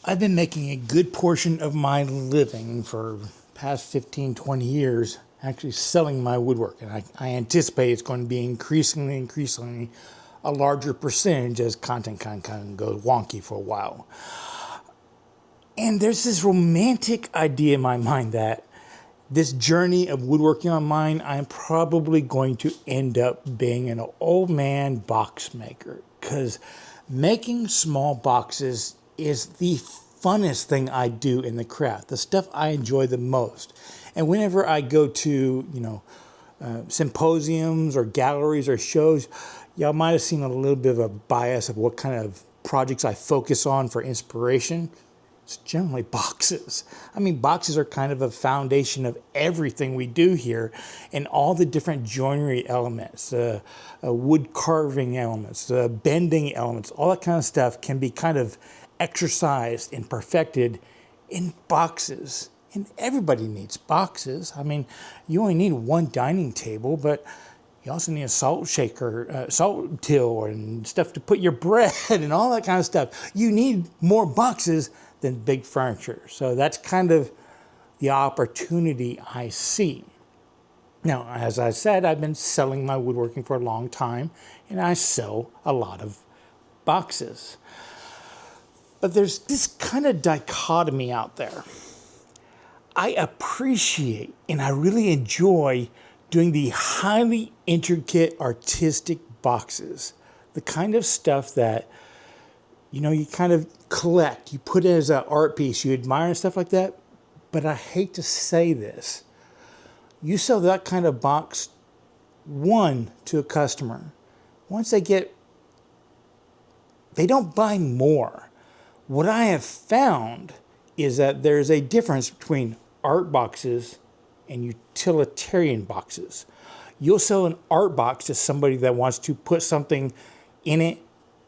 I've been making a good portion of my living for past 15, 20 years actually selling my woodwork. And I anticipate it's going to be increasingly a larger percentage as content kind of goes wonky for a while. And there's this romantic idea in my mind that this journey of woodworking online, I'm probably going to end up being an old man box maker, because making small boxes is the funnest thing I do in the craft, the stuff I enjoy the most. And whenever I go to, symposiums or galleries or shows, y'all might have seen a little bit of a bias of what kind of projects I focus on for inspiration. It's generally boxes. I mean, boxes are kind of a foundation of everything we do here, and all the different joinery elements, wood carving elements, bending elements, all that kind of stuff can be kind of exercised and perfected in boxes. And everybody needs boxes. I mean, you only need one dining table, but you also need a salt shaker, salt till, and stuff to put your bread and all that kind of stuff. You need more boxes than big furniture. So that's kind of the opportunity I see. Now, as I said, I've been selling my woodworking for a long time, and I sell a lot of boxes. But there's this kind of dichotomy out there. I appreciate and I really enjoy doing the highly intricate artistic boxes, the kind of stuff that you kind of collect, you put it as an art piece, you admire and stuff like that. But I hate to say this. You sell that kind of box, one, to a customer. Once they don't buy more. What I have found is that there's a difference between art boxes and utilitarian boxes. You'll sell an art box to somebody that wants to put something in it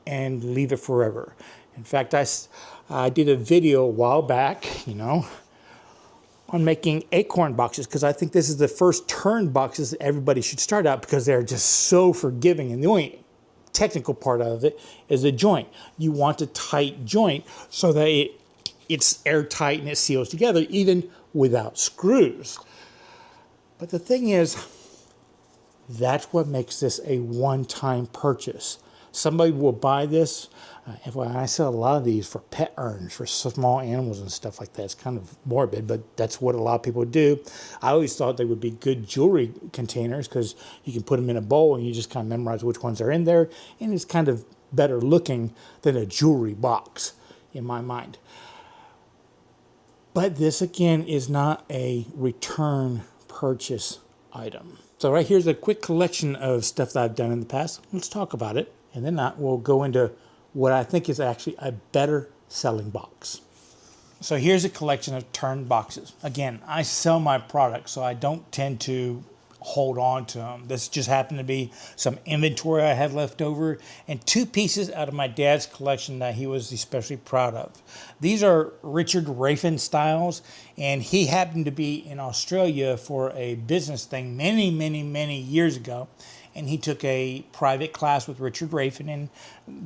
and leave it forever. In fact, I did a video a while back, on making acorn boxes, because I think this is the first turn boxes that everybody should start out, because they're just so forgiving. And the only technical part of it is the joint. You want a tight joint so that it's airtight and it seals together, even without screws. But the thing is, that's what makes this a one-time purchase. Somebody will buy this. I sell a lot of these for pet urns, for small animals and stuff like that. It's kind of morbid, but that's what a lot of people do. I always thought they would be good jewelry containers, because you can put them in a bowl and you just kind of memorize which ones are in there. And it's kind of better looking than a jewelry box in my mind. But this, again, is not a return purchase item. So right here's a quick collection of stuff that I've done in the past. Let's talk about it. And then we'll go into what I think is actually a better selling box. So here's a collection of turned boxes. Again, I sell my products, so I don't tend to hold on to them. This just happened to be some inventory I had left over, and two pieces out of my dad's collection that he was especially proud of. These are Richard Rafin styles, and he happened to be in Australia for a business thing many years ago. And he took a private class with Richard Rafin and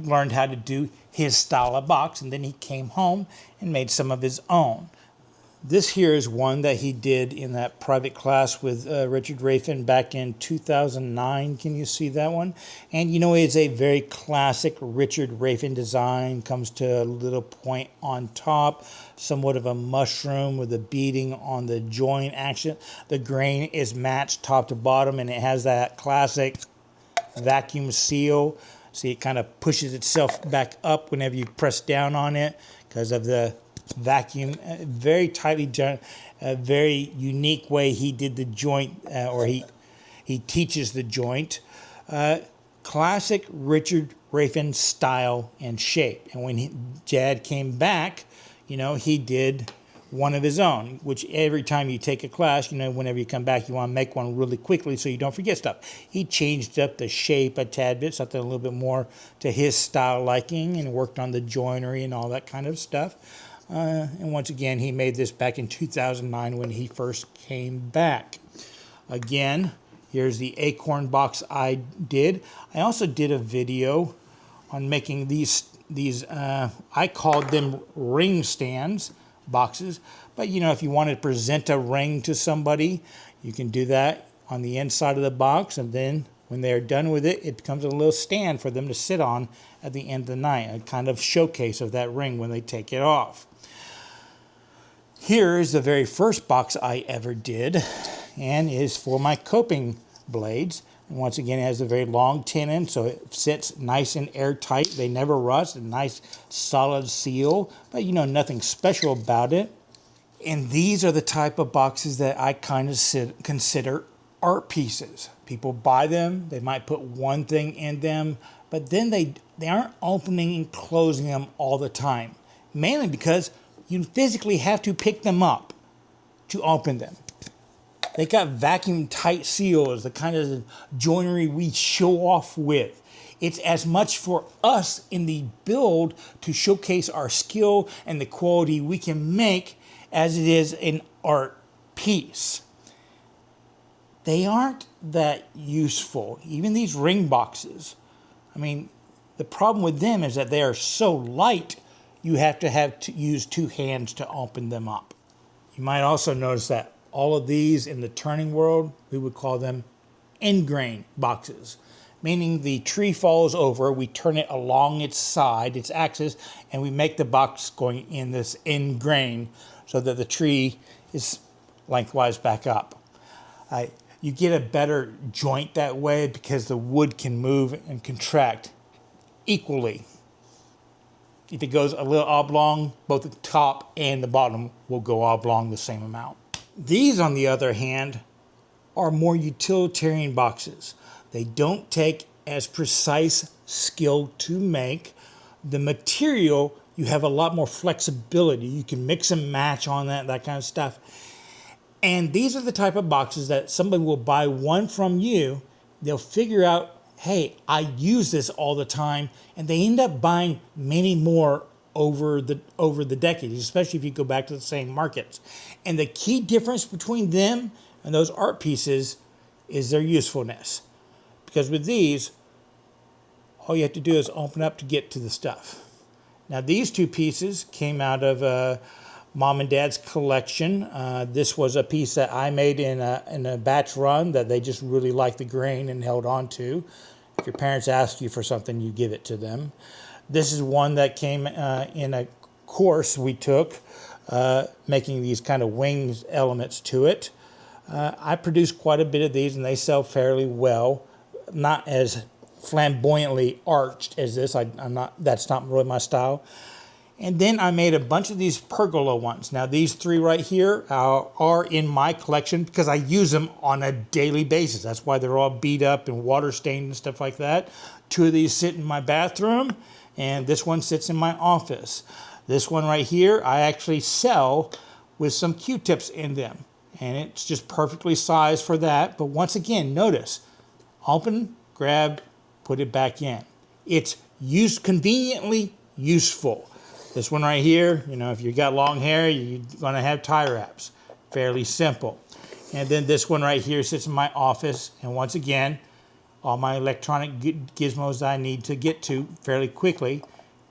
learned how to do his style of box. And then he came home and made some of his own. This here is one that he did in that private class with Richard Rafin back in 2009. Can you see that one? And it's a very classic Richard Rafin design. Comes to a little point on top, somewhat of a mushroom with a beading on the joint action. The grain is matched top to bottom, and it has that classic vacuum seal. See, it kind of pushes itself back up whenever you press down on it because of the vacuum. Very tightly done, a very unique way he did the joint, or he teaches the joint. Classic Richard Rafin style and shape. And when Dad came back, he did one of his own, which every time you take a class, whenever you come back, you want to make one really quickly so you don't forget stuff. He changed up the shape a tad bit, something a little bit more to his style liking, and worked on the joinery and all that kind of stuff. And once again, he made this back in 2009 when he first came back. Again, here's the acorn box I did. I also did a video on making these these I called them ring stands boxes, but you know, if you want to present a ring to somebody, you can do that on the inside of the box, and then when they're done with it, it becomes a little stand for them to sit on at the end of the night, a kind of showcase of that ring when they take it off. Here is the very first box I ever did, and is for my coping blades. And once again, it has a very long tenon, so it sits nice and airtight. They never rust, a nice solid seal, but you know, nothing special about it. And these are the type of boxes that I kind of consider art pieces. People buy them, they might put one thing in them, but then they aren't opening and closing them all the time. Mainly because you physically have to pick them up to open them. They got vacuum tight seals, the kind of joinery we show off with. It's as much for us in the build to showcase our skill and the quality we can make as it is an art piece. They aren't that useful. Even these ring boxes. I mean, the problem with them is that they are so light, you have to use two hands to open them up. You might also notice that all of these in the turning world, we would call them end grain boxes. Meaning the tree falls over, we turn it along its side, its axis, and we make the box going in this end grain so that the tree is lengthwise back up. You get a better joint that way because the wood can move and contract equally. If it goes a little oblong, both the top and the bottom will go oblong the same amount. These, on the other hand, are more utilitarian boxes. They don't take as precise skill to make. The material, you have a lot more flexibility. You can mix and match on that kind of stuff. And these are the type of boxes that somebody will buy one from you. They'll figure out, hey, I use this all the time. And they end up buying many more over the decades, especially if you go back to the same markets. And the key difference between them and those art pieces is their usefulness. Because with these, all you have to do is open up to get to the stuff. Now, these two pieces came out of Mom and Dad's collection. This was a piece that I made in a batch run that they just really liked the grain and held on to. If your parents ask you for something, you give it to them. This is one that came in a course we took, making these kind of wings elements to it. I produced quite a bit of these, and they sell fairly well. Not as flamboyantly arched as this. That's not really my style. And then I made a bunch of these pergola ones. Now these three right here are in my collection because I use them on a daily basis. That's why they're all beat up and water stained and stuff like that. Two of these sit in my bathroom, and this one sits in my office. This one right here I actually sell with some Q-tips in them. And it's just perfectly sized for that. But once again, notice, open, grab, put it back in. It's conveniently useful. This one right here, you know, if you got long hair, you're going to have tie wraps. Fairly simple. And then this one right here sits in my office. And once again, all my electronic gizmos I need to get to fairly quickly.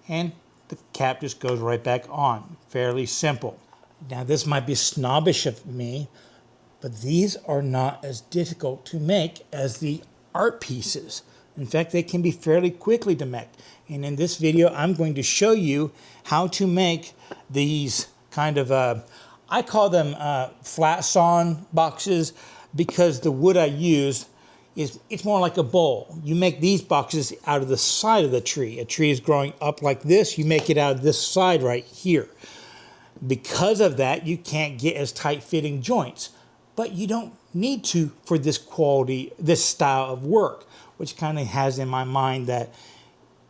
And the cap just goes right back on. Fairly simple. Now, this might be snobbish of me, but these are not as difficult to make as the art pieces. In fact, they can be fairly quickly to make. And in this video, I'm going to show you how to make these kind of, I call them flat sawn boxes because the wood I use it's more like a bowl. You make these boxes out of the side of the tree. A tree is growing up like this. You make it out of this side right here. Because of that, you can't get as tight-fitting joints. But you don't need to for this quality, this style of work, which kind of has in my mind that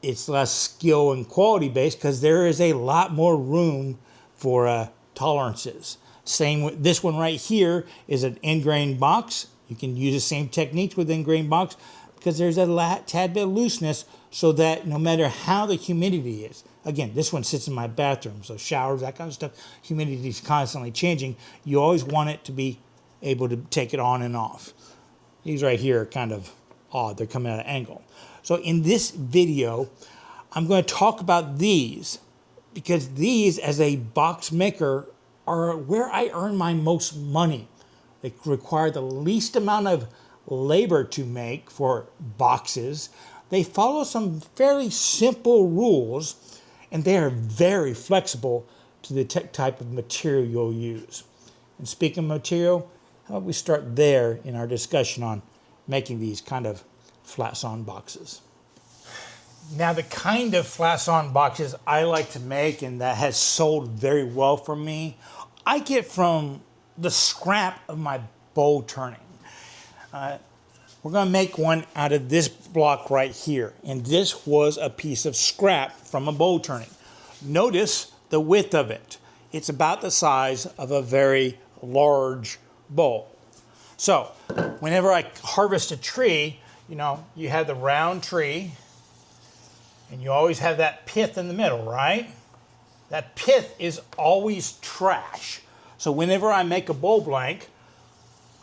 it's less skill and quality based because there is a lot more room for tolerances. Same with this one right here is an end grain box. You can use the same techniques with end grain box because there's a tad bit of looseness so that no matter how the humidity is, again, this one sits in my bathroom, so showers, that kind of stuff, humidity is constantly changing. You always want it to be able to take it on and off. These right here are kind of odd. They're coming at an angle. So in this video, I'm going to talk about these because these, as a box maker, are where I earn my most money. They require the least amount of labor to make for boxes. They follow some fairly simple rules, and they are very flexible to the type of material you'll use. And speaking of material, how about we start there in our discussion on making these kind of flat sawn boxes. Now, the kind of flat sawn boxes I like to make and that has sold very well for me, I get from the scrap of my bowl turning. We're going to make one out of this block right here. And this was a piece of scrap from a bowl turning. Notice the width of it. It's about the size of a very large bowl. So whenever I harvest a tree, you have the round tree, and you always have that pith in the middle, right? That pith is always trash. So whenever I make a bowl blank,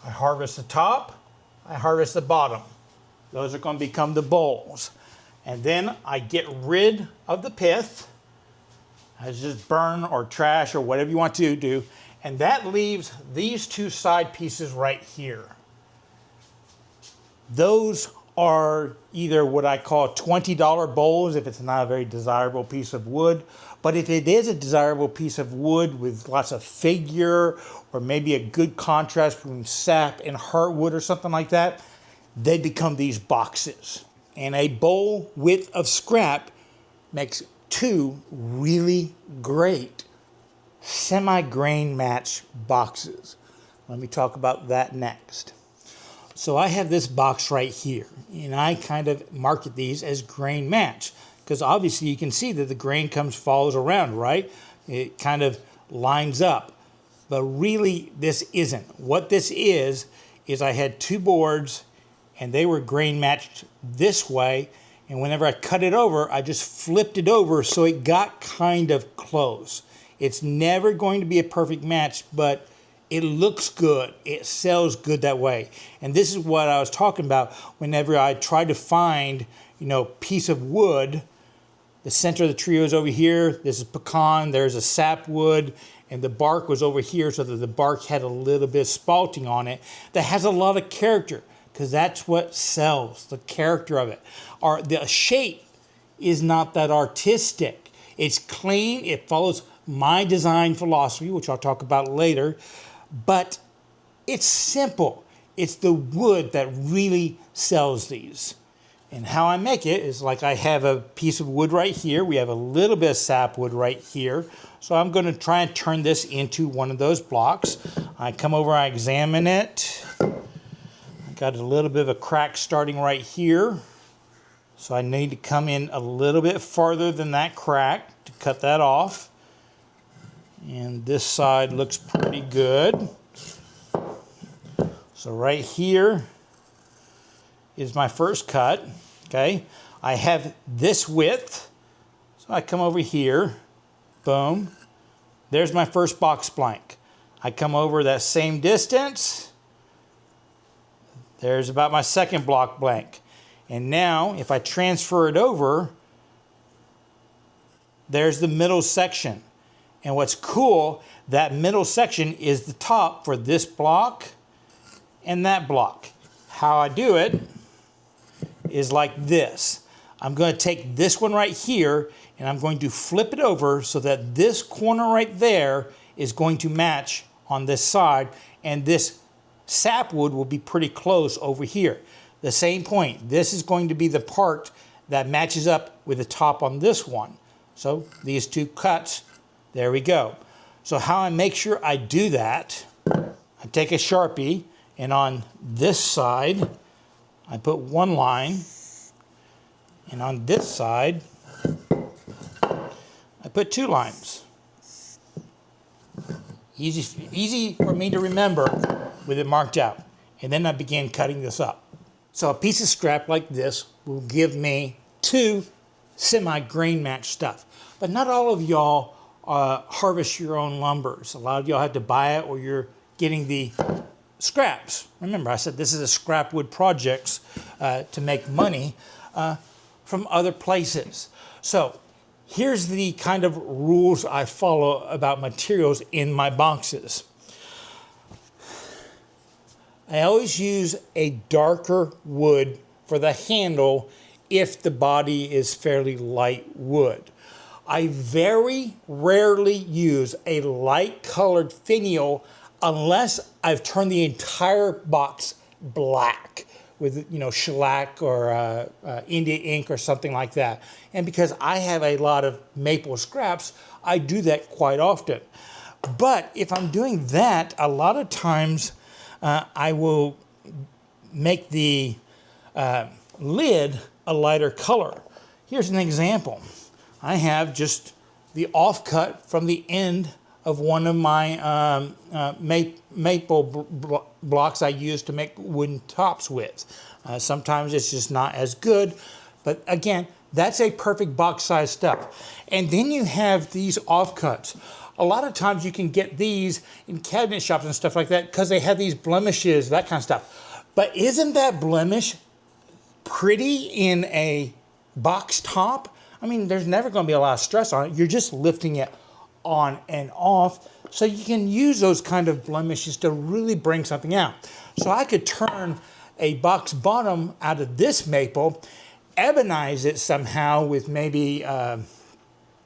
I harvest the top, I harvest the bottom. Those are going to become the bowls. And then I get rid of the pith. I just burn or trash or whatever you want to do. And that leaves these two side pieces right here. Those are either what I call $20 bowls if it's not a very desirable piece of wood. But if it is a desirable piece of wood with lots of figure or maybe a good contrast between sap and heartwood or something like that, they become these boxes. And a bowl width of scrap makes two really great semi-grain match boxes. Let me talk about that next. So I have this box right here, and I kind of market these as grain match because obviously you can see that the grain follows around, right? It kind of lines up, but really this isn't. What this is I had two boards and they were grain matched this way, and whenever I cut it over, I just flipped it over so it got kind of close. It's never going to be a perfect match, but it looks good. It sells good that way. And this is what I was talking about whenever I try to find, piece of wood. The center of the tree was over here. This is pecan. There's a sapwood. And the bark was over here so that the bark had a little bit of spalting on it that has a lot of character because that's what sells, the character of it. The shape is not that artistic. It's clean. It follows my design philosophy, which I'll talk about later. But it's simple. It's the wood that really sells these. And how I make it is like I have a piece of wood right here. We have a little bit of sapwood right here. So I'm going to try and turn this into one of those blocks. I come over, I examine it. I got a little bit of a crack starting right here. So I need to come in a little bit farther than that crack to cut that off. And this side looks pretty good. So right here is my first cut. Okay, I have this width. So I come over here. Boom. There's my first box blank. I come over that same distance. There's about my second block blank. And now if I transfer it over, there's the middle section. And what's cool, that middle section is the top for this block and that block. How I do it is like this. I'm going to take this one right here and I'm going to flip it over so that this corner right there is going to match on this side, and this sapwood will be pretty close over here. The same point. This is going to be the part that matches up with the top on this one. So these two cuts, there we go. So how I make sure I do that, I take a Sharpie and on this side, I put one line, and on this side, I put two lines. Easy for me to remember with it marked out. And then I began cutting this up. So a piece of scrap like this will give me two semi-grain match stuff. But not all of y'all harvest your own lumbers. A lot of y'all have to buy it or you're getting the scraps. Remember, I said this is a scrap wood projects to make money from other places. So here's the kind of rules I follow about materials in my boxes. I always use a darker wood for the handle if the body is fairly light wood. I very rarely use a light colored finial unless I've turned the entire box black with, shellac or India ink or something like that. And because I have a lot of maple scraps, I do that quite often. But if I'm doing that, a lot of times I will make the lid a lighter color. Here's an example. I have just the offcut from the end of one of my maple blocks I use to make wooden tops with. Sometimes it's just not as good, but again, that's a perfect box size stuff. And then you have these offcuts. A lot of times you can get these in cabinet shops and stuff like that because they have these blemishes, that kind of stuff. But isn't that blemish pretty in a box top? I mean, there's never going to be a lot of stress on it. You're just lifting it on and off. So you can use those kind of blemishes to really bring something out. So I could turn a box bottom out of this maple, ebonize it somehow with maybe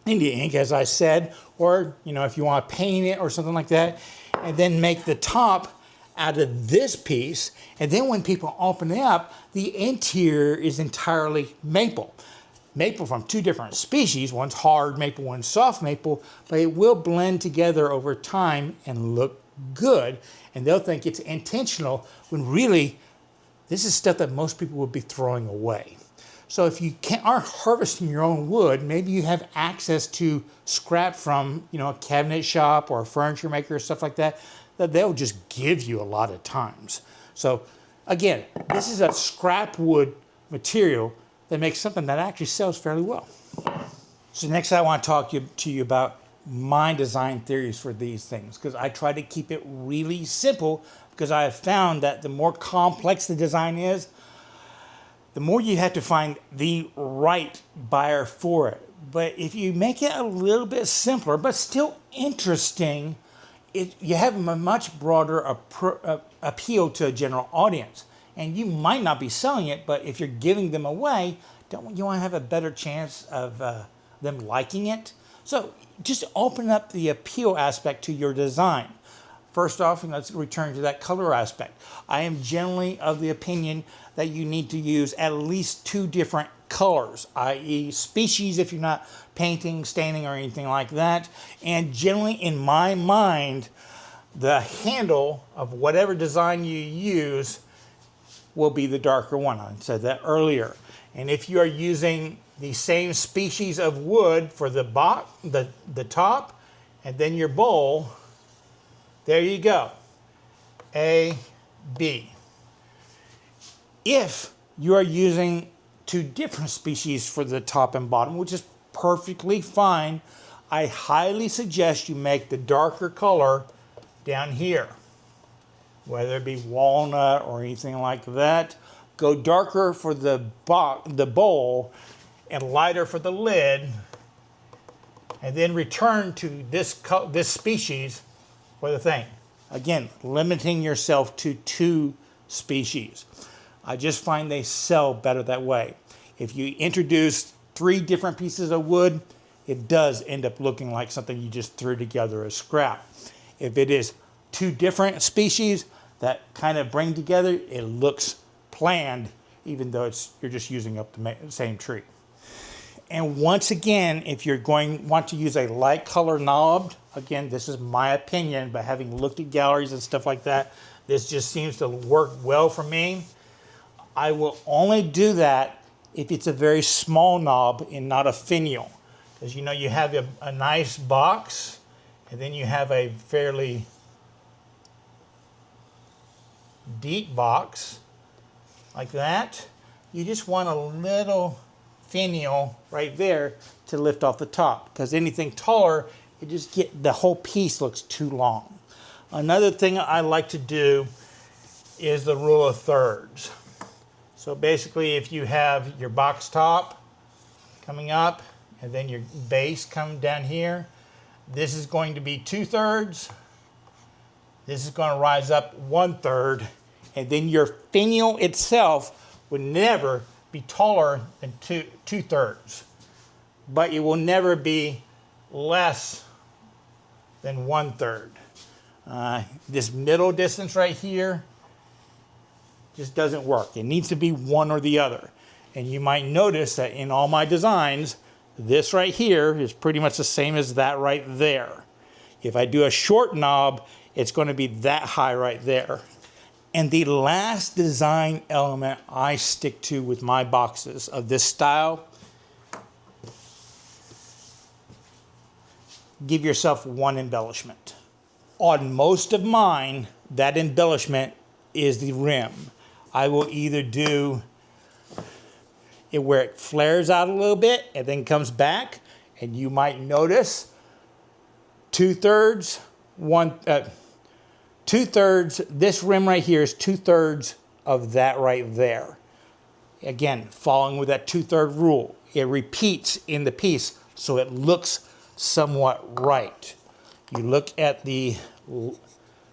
India ink, as I said, or if you want to paint it or something like that, and then make the top out of this piece. And then when people open it up, the interior is entirely maple. Maple from two different species. One's hard maple, one's soft maple, but it will blend together over time and look good. And they'll think it's intentional when really this is stuff that most people would be throwing away. So if you aren't harvesting your own wood, maybe you have access to scrap from a cabinet shop or a furniture maker or stuff like that, that they'll just give you a lot of times. So again, this is a scrap wood material that makes something that actually sells fairly well. So next I want to talk to you about my design theories for these things, because I try to keep it really simple, because I have found that the more complex the design is, the more you have to find the right buyer for it. But if you make it a little bit simpler, but still interesting, you have a much broader appeal to a general audience. And you might not be selling it, but if you're giving them away, don't you want to have a better chance of them liking it? So just open up the appeal aspect to your design. First off, and let's return to that color aspect. I am generally of the opinion that you need to use at least two different colors, i.e. species if you're not painting, staining, or anything like that. And generally, in my mind, the handle of whatever design you use will be the darker one. I said that earlier. And if you are using the same species of wood for the top, and then your bowl, there you go. A, B. If you are using two different species for the top and bottom, which is perfectly fine, I highly suggest you make the darker color down here. Whether it be walnut or anything like that, go darker for the bowl and lighter for the lid, and then return to this species for the thing. Again, limiting yourself to two species. I just find they sell better that way. If you introduce 3 different pieces of wood, it does end up looking like something you just threw together as scrap. If it is 2 different species that kind of bring together, it looks planned, even though you're just using up the same tree. And once again, if you're want to use a light color knob, again, this is my opinion, but having looked at galleries and stuff like that, this just seems to work well for me. I will only do that if it's a very small knob and not a finial. Because you have a nice box, and then you have a fairly deep box like that. You just want a little finial right there to lift off the top, because anything taller, the whole piece looks too long. Another thing I like to do is the rule of thirds. So basically, if you have your box top coming up, and then your base come down here. This is going to be 2/3. This is going to rise up 1/3, and then your finial itself would never be taller than 2/3, but it will never be less than 1/3. This middle distance right here just doesn't work. It needs to be one or the other. And you might notice that in all my designs, this right here is pretty much the same as that right there. If I do a short knob, it's going to be that high right there. And the last design element I stick to with my boxes of this style, give yourself one embellishment. On most of mine, that embellishment is the rim. I will either do it where it flares out a little bit and then comes back, and you might notice 2/3, 2/3, this rim right here is 2/3 of that right there. Again, following with that 2/3 rule. It repeats in the piece so it looks somewhat right. You look at the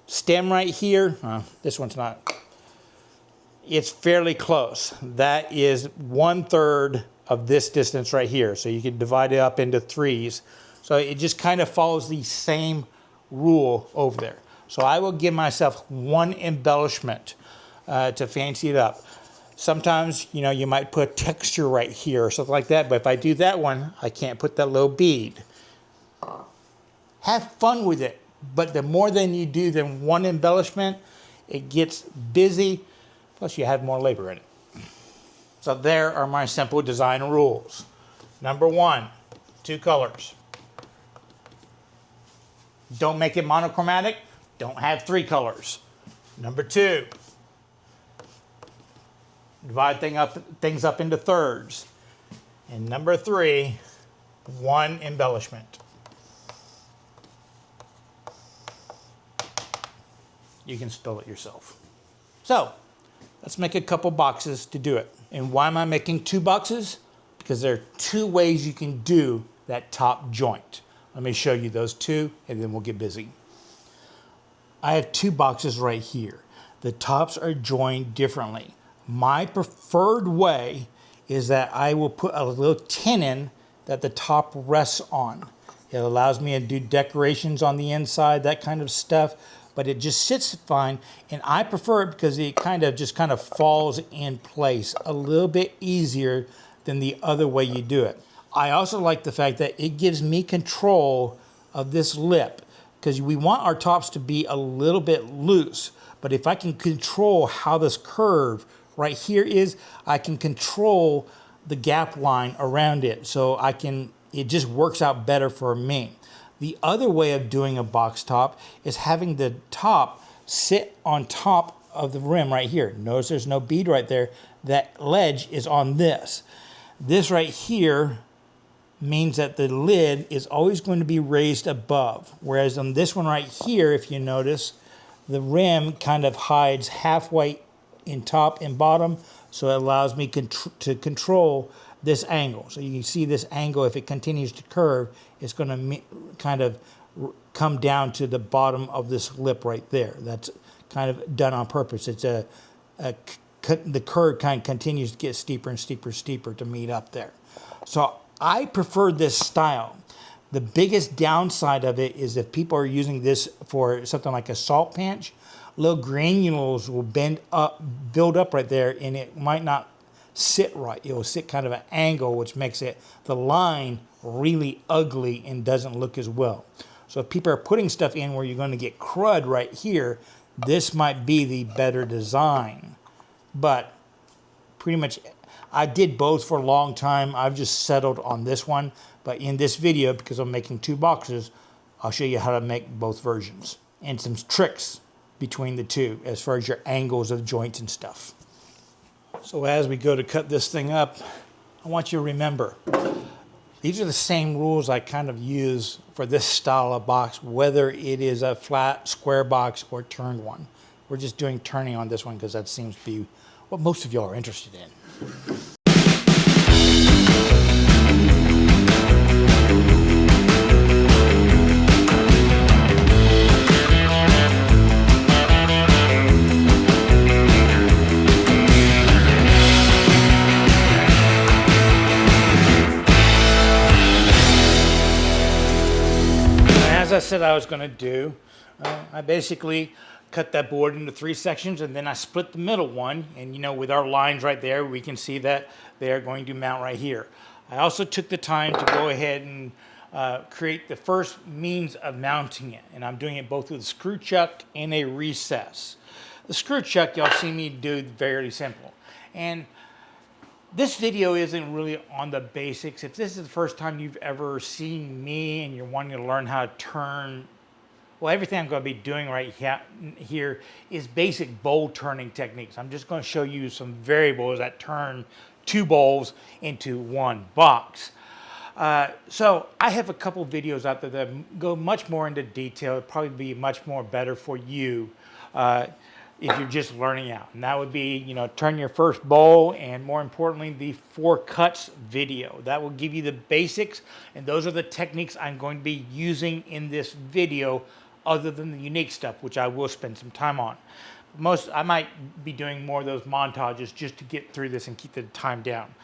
stem right here, this one's not, it's fairly close. That is 1/3 of this distance right here. So you can divide it up into 3s. So it just kind of follows the same rule over there. So I will give myself one embellishment to fancy it up. Sometimes, you know, you might put texture right here or something like that, but if I do that one, I can't put that little bead. Have fun with it, but the more than you do than one embellishment, it gets busy, plus you have more labor in it. So there are my simple design rules. Number 1, 2 colors. Don't make it monochromatic, don't have 3 colors. Number 2, divide things up into thirds. And number 3, 1 embellishment. You can spell it yourself. So, let's make a couple boxes to do it. And why am I making 2 boxes? Because there are 2 ways you can do that top joint. Let me show you those 2, and then we'll get busy. I have 2 boxes right here. The tops are joined differently. My preferred way is that I will put a little tenon that the top rests on. It allows me to do decorations on the inside, that kind of stuff, but it just sits fine, and I prefer it because it kind of falls in place a little bit easier than the other way you do it. I also like the fact that it gives me control of this lip, because we want our tops to be a little bit loose, but if I can control how this curve right here is, I can control the gap line around it, so it just works out better for me. The other way of doing a box top is having the top sit on top of the rim right here. Notice there's no bead right there. That ledge is on this. This right here means that the lid is always going to be raised above. Whereas on this one right here, if you notice, the rim kind of hides halfway in top and bottom, so it allows me to control this angle. So you can see this angle, if it continues to curve, it's going to kind of come down to the bottom of this lip right there. That's kind of done on purpose. It's the curve kind of continues to get steeper and steeper to meet up there. So I prefer this style. The biggest downside of it is if people are using this for something like a salt pinch, little granules will build up right there, and it might not sit right. It will sit kind of an angle, which makes the line really ugly and doesn't look as well. So if people are putting stuff in where you're going to get crud right here, this might be the better design. But pretty much, I did both for a long time. I've just settled on this one. But in this video, because I'm making 2 boxes, I'll show you how to make both versions and some tricks between the 2 as far as your angles of joints and stuff. So as we go to cut this thing up, I want you to remember, these are the same rules I kind of use for this style of box, whether it is a flat square box or turned one. We're just doing turning on this one because that seems to be what most of y'all are interested in. as I said I was going to do, I basically cut that board into 3 sections, and then I split the middle one, and with our lines right there, we can see that they are going to mount right here. I also took the time to go ahead and create the first means of mounting it, and I'm doing it both with a screw chuck and a recess. The screw chuck, y'all see me do very simple, and this video isn't really on the basics. If this is the first time you've ever seen me and you're wanting to learn how to turn, well, everything I'm going to be doing right here is basic bowl turning techniques. I'm just going to show you some variables that turn 2 bowls into 1 box. So I have a couple videos out there that go much more into detail. It'd probably be much more better for you if you're just learning out. And that would be, turn your first bowl, and more importantly, the 4 cuts video. That will give you the basics, and those are the techniques I'm going to be using in this video, other than the unique stuff, which I will spend some time on. I might be doing more of those montages just to get through this and keep the time down.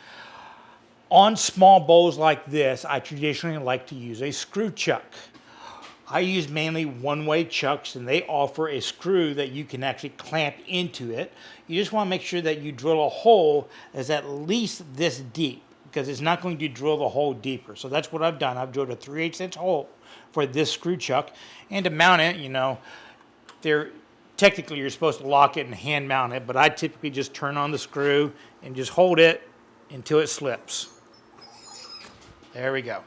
On small bowls like this, I traditionally like to use a screw chuck. I use mainly one-way chucks, and they offer a screw that you can actually clamp into it. You just want to make sure that you drill a hole that's at least this deep, because it's not going to drill the hole deeper. So that's what I've done. I've drilled a 3/8 inch hole for this screw chuck, and to mount it, technically you're supposed to lock it and hand mount it, but I typically just turn on the screw and just hold it until it slips. There we go.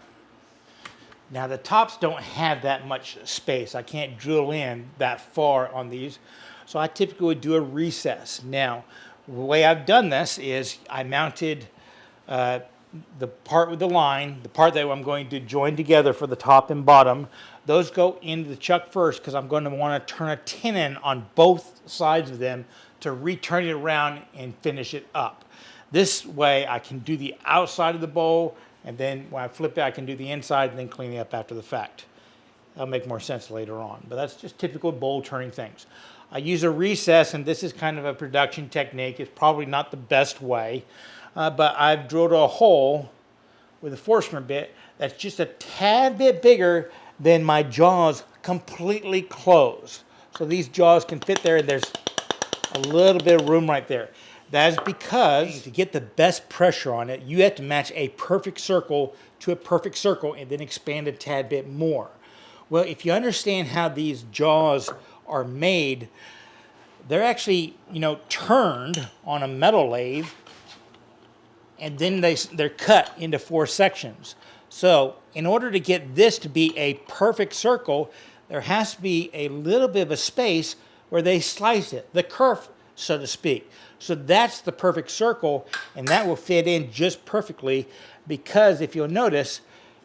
Now the tops don't have that much space. I can't drill in that far on these, so I typically would do a recess. Now, the way I've done this is I mounted the part with the line, the part that I'm going to join together for the top and bottom. Those go into the chuck first, because I'm going to want to turn a tenon on both sides of them to return it around and finish it up. This way I can do the outside of the bowl, and then when I flip it, I can do the inside and then clean it up after the fact. That'll make more sense later on, but that's just typical bowl turning things. I use a recess, and this is kind of a production technique. It's probably not the best way, but I've drilled a hole with a Forstner bit that's just a tad bit bigger than my jaws completely closed. So these jaws can fit there, and there's a little bit of room right there. That is because to get the best pressure on it, you have to match a perfect circle to a perfect circle and then expand a tad bit more. Well, if you understand how these jaws are made, they're actually, turned on a metal lathe, and then they're cut into 4 sections. So in order to get this to be a perfect circle, there has to be a little bit of a space where they slice it, the kerf, so to speak. So that's the perfect circle, and that will fit in just perfectly, because if you'll notice,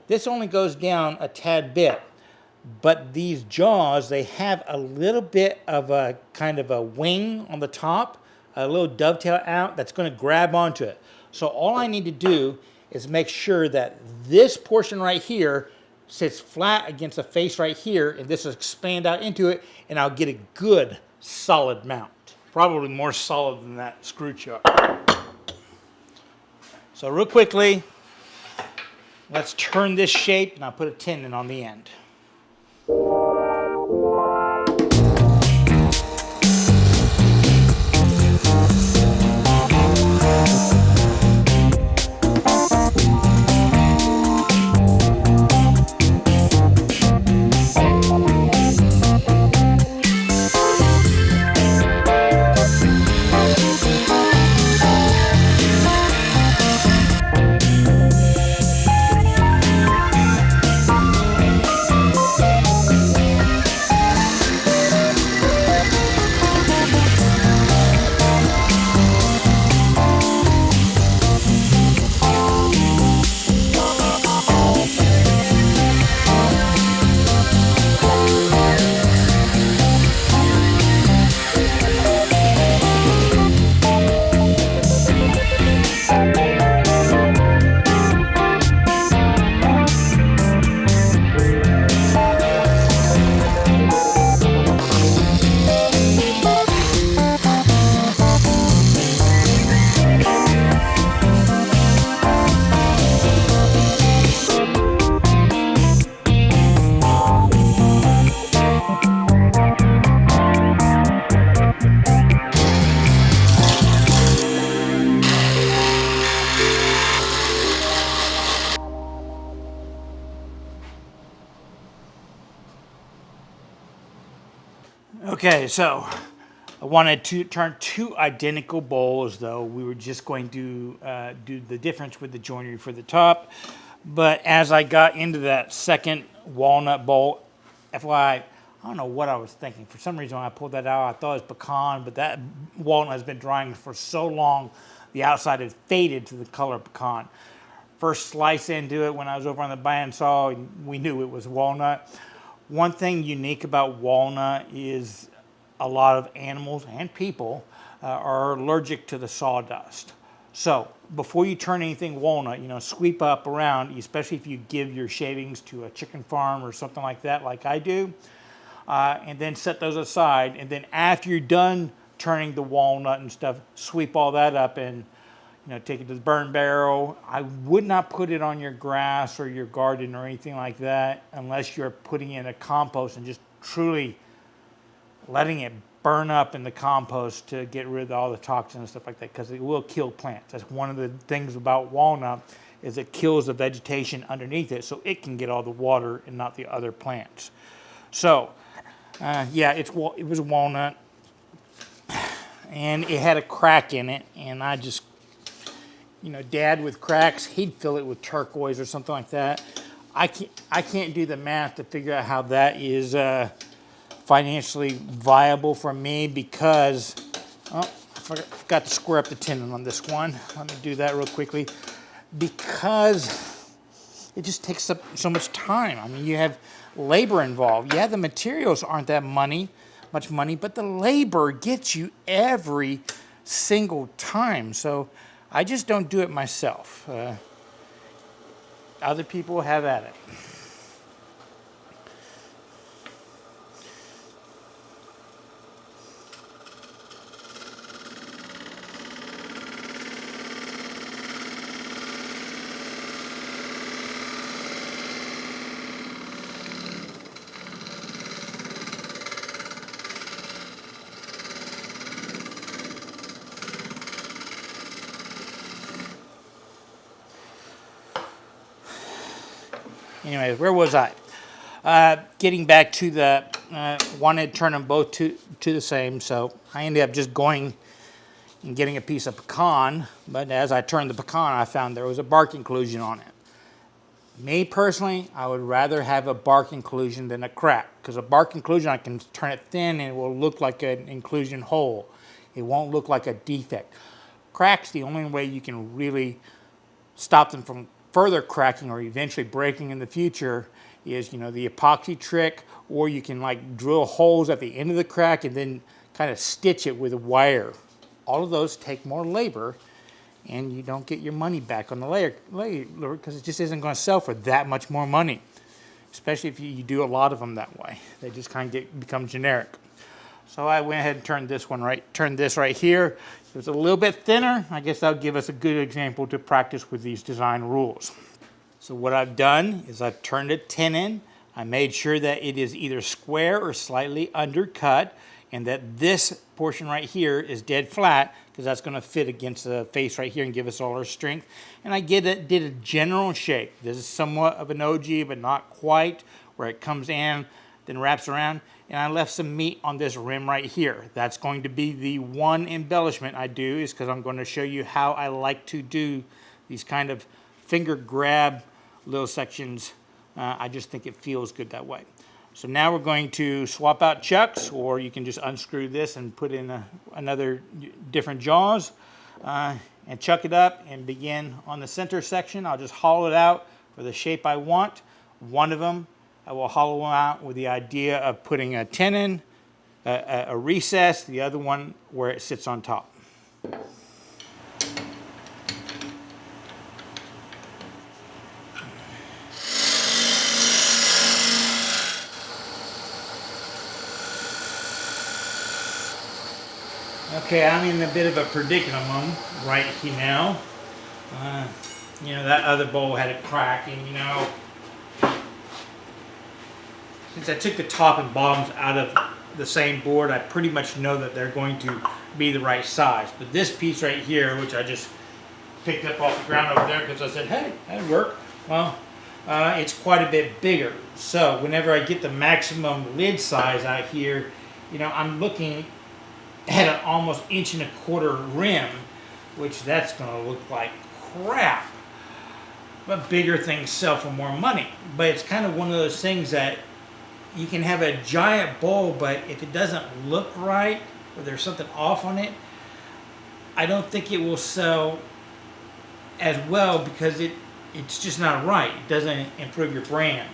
this only goes down a tad bit, but these jaws, they have a little bit of a kind of a wing on the top, a little dovetail out that's going to grab onto it. So all I need to do is make sure that this portion right here sits flat against the face right here, and this will expand out into it, and I'll get a good solid mount. Probably more solid than that screw chuck. So real quickly, let's turn this shape, and I'll put a tenon on the end. Okay, so I wanted to turn two identical bowls, though we were just going to do the difference with the joinery for the top. But as I got into that second walnut bowl, FYI, I don't know what I was thinking. For some reason, when I pulled that out, I thought it was pecan, but that walnut has been drying for so long, the outside had faded to the color of pecan. First slice into it when I was over on the bandsaw, we knew it was walnut. One thing unique about walnut is a lot of animals and people are allergic to the sawdust. So before you turn anything walnut, sweep up around, especially if you give your shavings to a chicken farm or something like that, like I do, and then set those aside. And then after you're done turning the walnut and stuff, sweep all that up and take it to the burn barrel. I would not put it on your grass or your garden or anything like that unless you're putting it in a compost and just truly letting it burn up in the compost to get rid of all the toxins and stuff like that, because it will kill plants. That's one of the things about walnut, is it kills the vegetation underneath it so it can get all the water and not the other plants. So yeah, it was a walnut and it had a crack in it, and I just, Dad with cracks, he'd fill it with turquoise or something like that. I can't do the math to figure out how that is financially viable for me, because I forgot to square up the tenon on this one. Let me do that real quickly, because it just takes up so much time. I mean, you have labor involved. Yeah, the materials aren't that much money, but the labor gets you every single time. So I just don't do it myself. Other people have at it. Anyways, where was I? Getting back to the wanted to turn them both to the same, so I ended up just going and getting a piece of pecan, but as I turned the pecan, I found there was a bark inclusion on it. Me personally, I would rather have a bark inclusion than a crack, because a bark inclusion, I can turn it thin and it will look like an inclusion hole. It won't look like a defect. Cracks, the only way you can really stop them from further cracking or eventually breaking in the future is, the epoxy trick, or you can like drill holes at the end of the crack and then kind of stitch it with a wire. All of those take more labor, and you don't get your money back on the labor because it just isn't going to sell for that much more money, especially if you do a lot of them that way. They just kind of become generic. So I went ahead and turned this right here. It was a little bit thinner. I guess that'll give us a good example to practice with these design rules. So what I've done is I've turned a tenon. I made sure that it is either square or slightly undercut, and that this portion right here is dead flat, because that's going to fit against the face right here and give us all our strength. And I did a general shape. This is somewhat of an OG, but not quite, where it comes in, then wraps around. And I left some meat on this rim right here. That's going to be the one embellishment I do, is because I'm going to show you how I like to do these kind of finger grab little sections. I just think it feels good that way. So now we're going to swap out chucks, or you can just unscrew this and put in another different jaws and chuck it up and begin on the center section. I'll just hollow it out for the shape I want. One of them I will hollow out with the idea of putting a tenon, a recess, the other one where it sits on top. Okay, I'm in a bit of a predicament right here now. That other bowl had a crack, and since I took the top and bottoms out of the same board, I pretty much know that they're going to be the right size. But this piece right here, which I just picked up off the ground over there because I said, hey, that'd work. Well, it's quite a bit bigger. So whenever I get the maximum lid size out here, You know, I'm looking at an almost 1.25 inch rim, which that's going to look like crap. But bigger things sell for more money. But it's kind of one of those things that you can have a giant bowl, but if it doesn't look right or there's something off on it, I don't think it will sell as well because it's just not right. It doesn't improve your brand.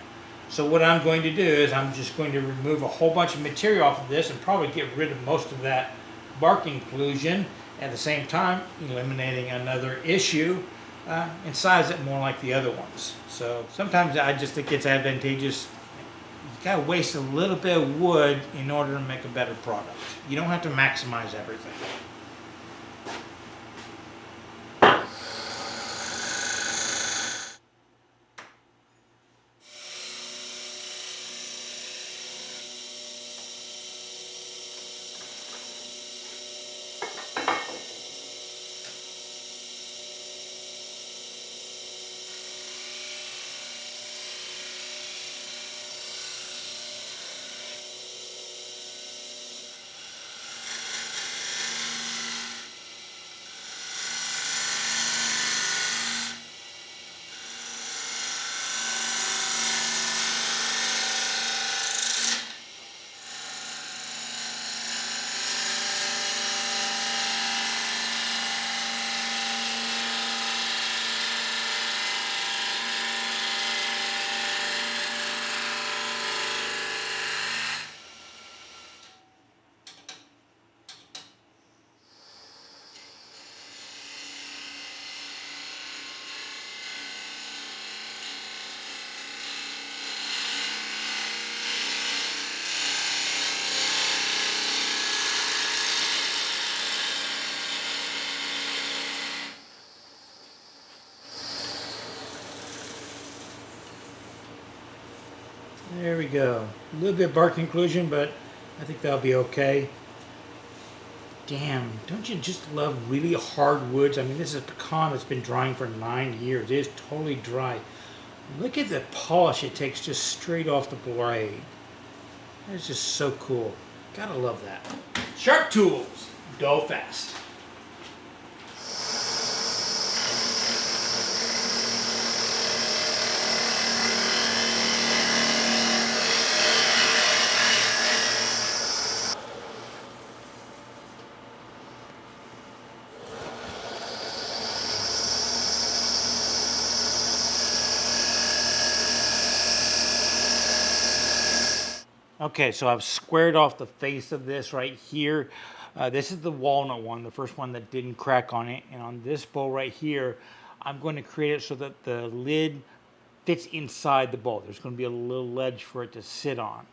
So what I'm going to do is I'm just going to remove a whole bunch of material off of this and probably get rid of most of that bark inclusion, at the same time eliminating another issue, and size it more like the other ones. So sometimes I just think it's advantageous. You gotta waste a little bit of wood in order to make a better product. You don't have to maximize everything. There we go. A little bit of bark inclusion, but I think that'll be okay. Damn, don't you just love really hard woods? I mean, this is a pecan that's been drying for 9 years. It is totally dry. Look at the polish it takes just straight off the blade. It's just so cool. Gotta love that. Sharp tools, go fast. Okay, so I've squared off the face of this right here. This is the walnut one, the first one that didn't crack on it. And on this bowl right here, I'm going to create it so that the lid fits inside the bowl. There's going to be a little ledge for it to sit on.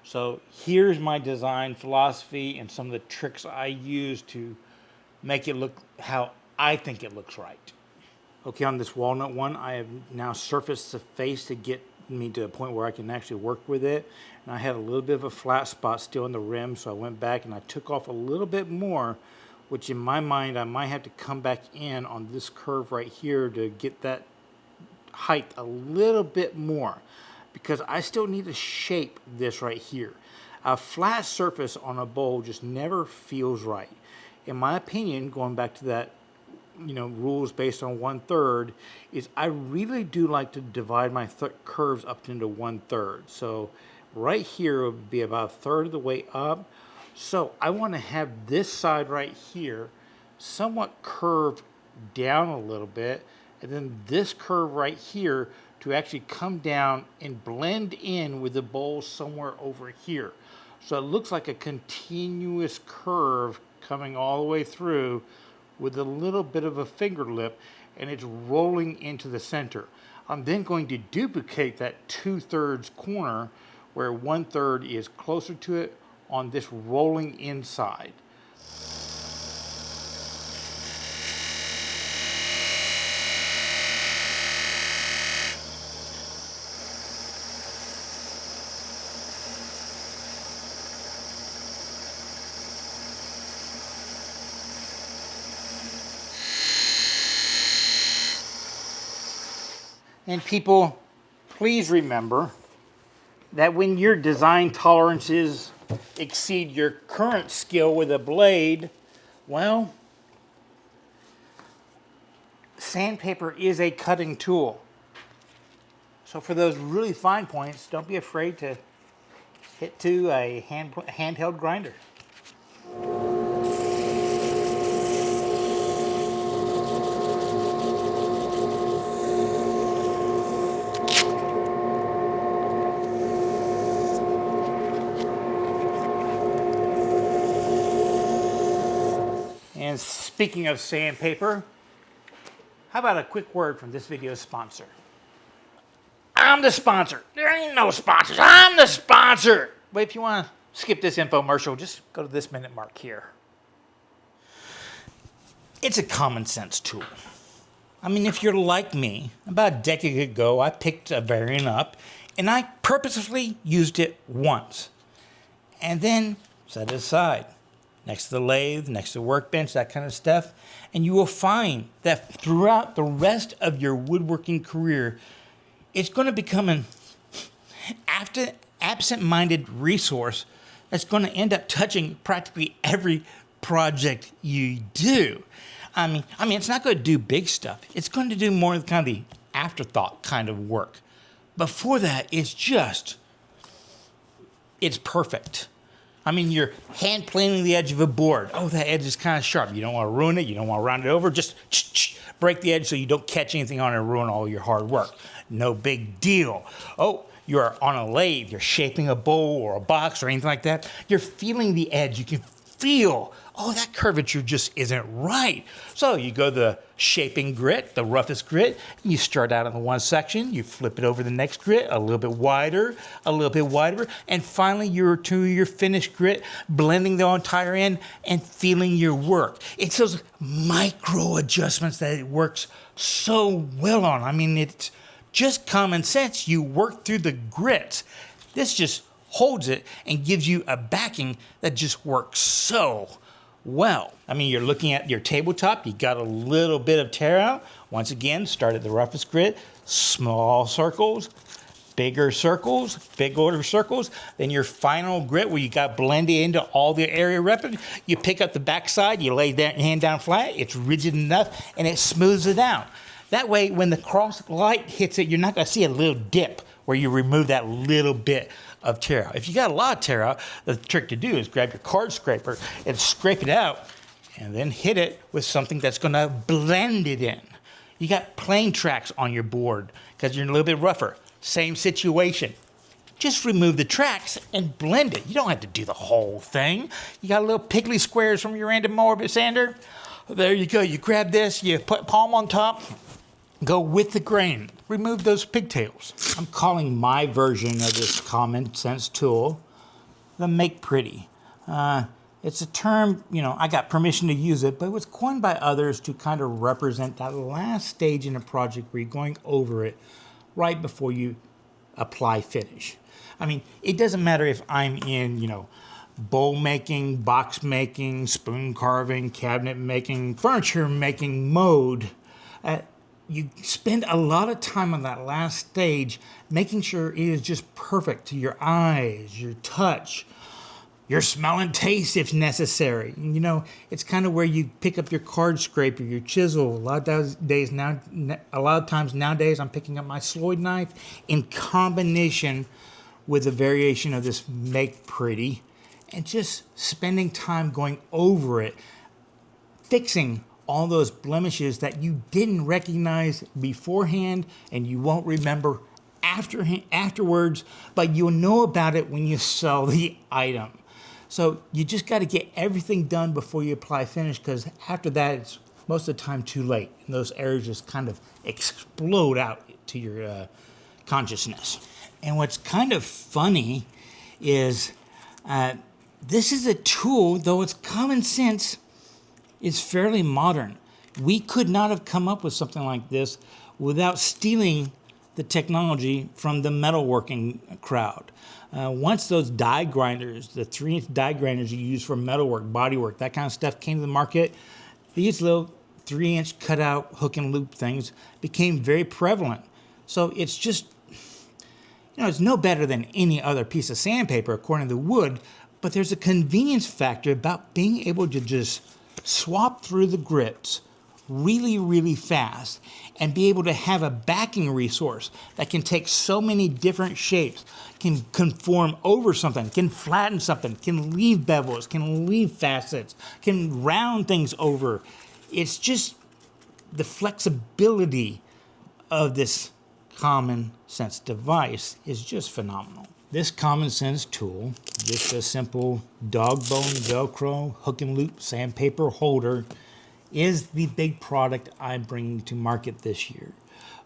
So here's my design philosophy and some of the tricks I use to make it look how I think it looks right. Okay, on this walnut one, I have now surfaced the face to get me to a point where I can actually work with it. And I had a little bit of a flat spot still in the rim, so I went back and I took off a little bit more, which in my mind I might have to come back in on this curve right here to get that height a little bit more, because I still need to shape this right here. A flat surface on a bowl just never feels right. In my opinion, going back to that rules based on 1/3, is I really do like to divide my curves up into 1/3. So right here would be about 1/3 of the way up. So I want to have this side right here somewhat curved down a little bit, and then this curve right here to actually come down and blend in with the bowl somewhere over here. So it looks like a continuous curve coming all the way through with a little bit of a finger lip, and it's rolling into the center. I'm then going to duplicate that 2/3 corner where 1/3 is closer to it on this rolling inside. And people, please remember, that when your design tolerances exceed your current skill with a blade, well, sandpaper is a cutting tool. So for those really fine points, don't be afraid to hit to a handheld grinder. And speaking of sandpaper, how about a quick word from this video's sponsor? I'm the sponsor. There ain't no sponsors. I'm the sponsor. But if you want to skip this infomercial, just go to this minute mark here. It's a common sense tool. I mean, if you're like me, about a decade ago, I picked a variant up and I purposefully used it once and then set it aside next to the lathe, next to the workbench, that kind of stuff. And you will find that throughout the rest of your woodworking career, it's going to become an absent-minded resource that's going to end up touching practically every project you do. I mean, it's not going to do big stuff. It's going to do more of kind of the afterthought kind of work. Before that, it's perfect. I mean, you're hand planing the edge of a board. Oh, that edge is kind of sharp. You don't want to ruin it. You don't want to round it over. Just break the edge so you don't catch anything on it and ruin all your hard work. No big deal. Oh, you're on a lathe. You're shaping a bowl or a box or anything like that. You're feeling the edge. You can feel, oh, that curvature just isn't right. So you go the shaping grit, the roughest grit. You start out on one section. You flip it over the next grit, a little bit wider, and finally you're to your finished grit, blending the entire end and feeling your work. It's those micro adjustments that it works so well on. I mean, it's just common sense. You work through the grits. This just holds it and gives you a backing that just works so well. I mean, you're looking at your tabletop, you got a little bit of tear out. Once again, start at the roughest grit, small circles, bigger circles, big order circles. Then your final grit where you got blended into all the area rapid, you pick up the backside, you lay that hand down flat, it's rigid enough, and it smooths it out. That way, when the cross light hits it, you're not going to see a little dip where you remove that little bit of tear out. If you got a lot of tear out, the trick to do is grab your card scraper and scrape it out and then hit it with something that's going to blend it in. You got plane tracks on your board because you're a little bit rougher. Same situation. Just remove the tracks and blend it. You don't have to do the whole thing. You got little piggly squares from your random mower sander. There you go. You grab this, you put palm on top, go with the grain. Remove those pigtails. I'm calling my version of this common sense tool the Make Pretty. It's a term, I got permission to use it, but it was coined by others to kind of represent that last stage in a project where you're going over it right before you apply finish. I mean, it doesn't matter if I'm in, bowl making, box making, spoon carving, cabinet making, furniture making mode. You spend a lot of time on that last stage making sure it is just perfect to your eyes, your touch, your smell and taste if necessary. It's kind of where you pick up your card scraper, your chisel. A lot of times nowadays I'm picking up my Sloyd knife in combination with a variation of this Make Pretty and just spending time going over it, fixing all those blemishes that you didn't recognize beforehand and you won't remember afterwards, but you'll know about it when you sell the item. So you just got to get everything done before you apply finish, because after that, it's most of the time too late. And those areas just kind of explode out to your consciousness. And what's kind of funny is this is a tool, though it's common sense, is fairly modern. We could not have come up with something like this without stealing the technology from the metalworking crowd. Once those die grinders, the 3-inch die grinders you use for metalwork, bodywork, that kind of stuff came to the market, these little 3-inch cutout hook and loop things became very prevalent. So it's It's no better than any other piece of sandpaper according to wood, but there's a convenience factor about being able to just swap through the grips really, really fast and be able to have a backing resource that can take so many different shapes, can conform over something, can flatten something, can leave bevels, can leave facets, can round things over. It's just the flexibility of this common sense device is just phenomenal. This common sense tool, just a simple dog bone Velcro hook and loop sandpaper holder, is the big product I'm bringing to market this year.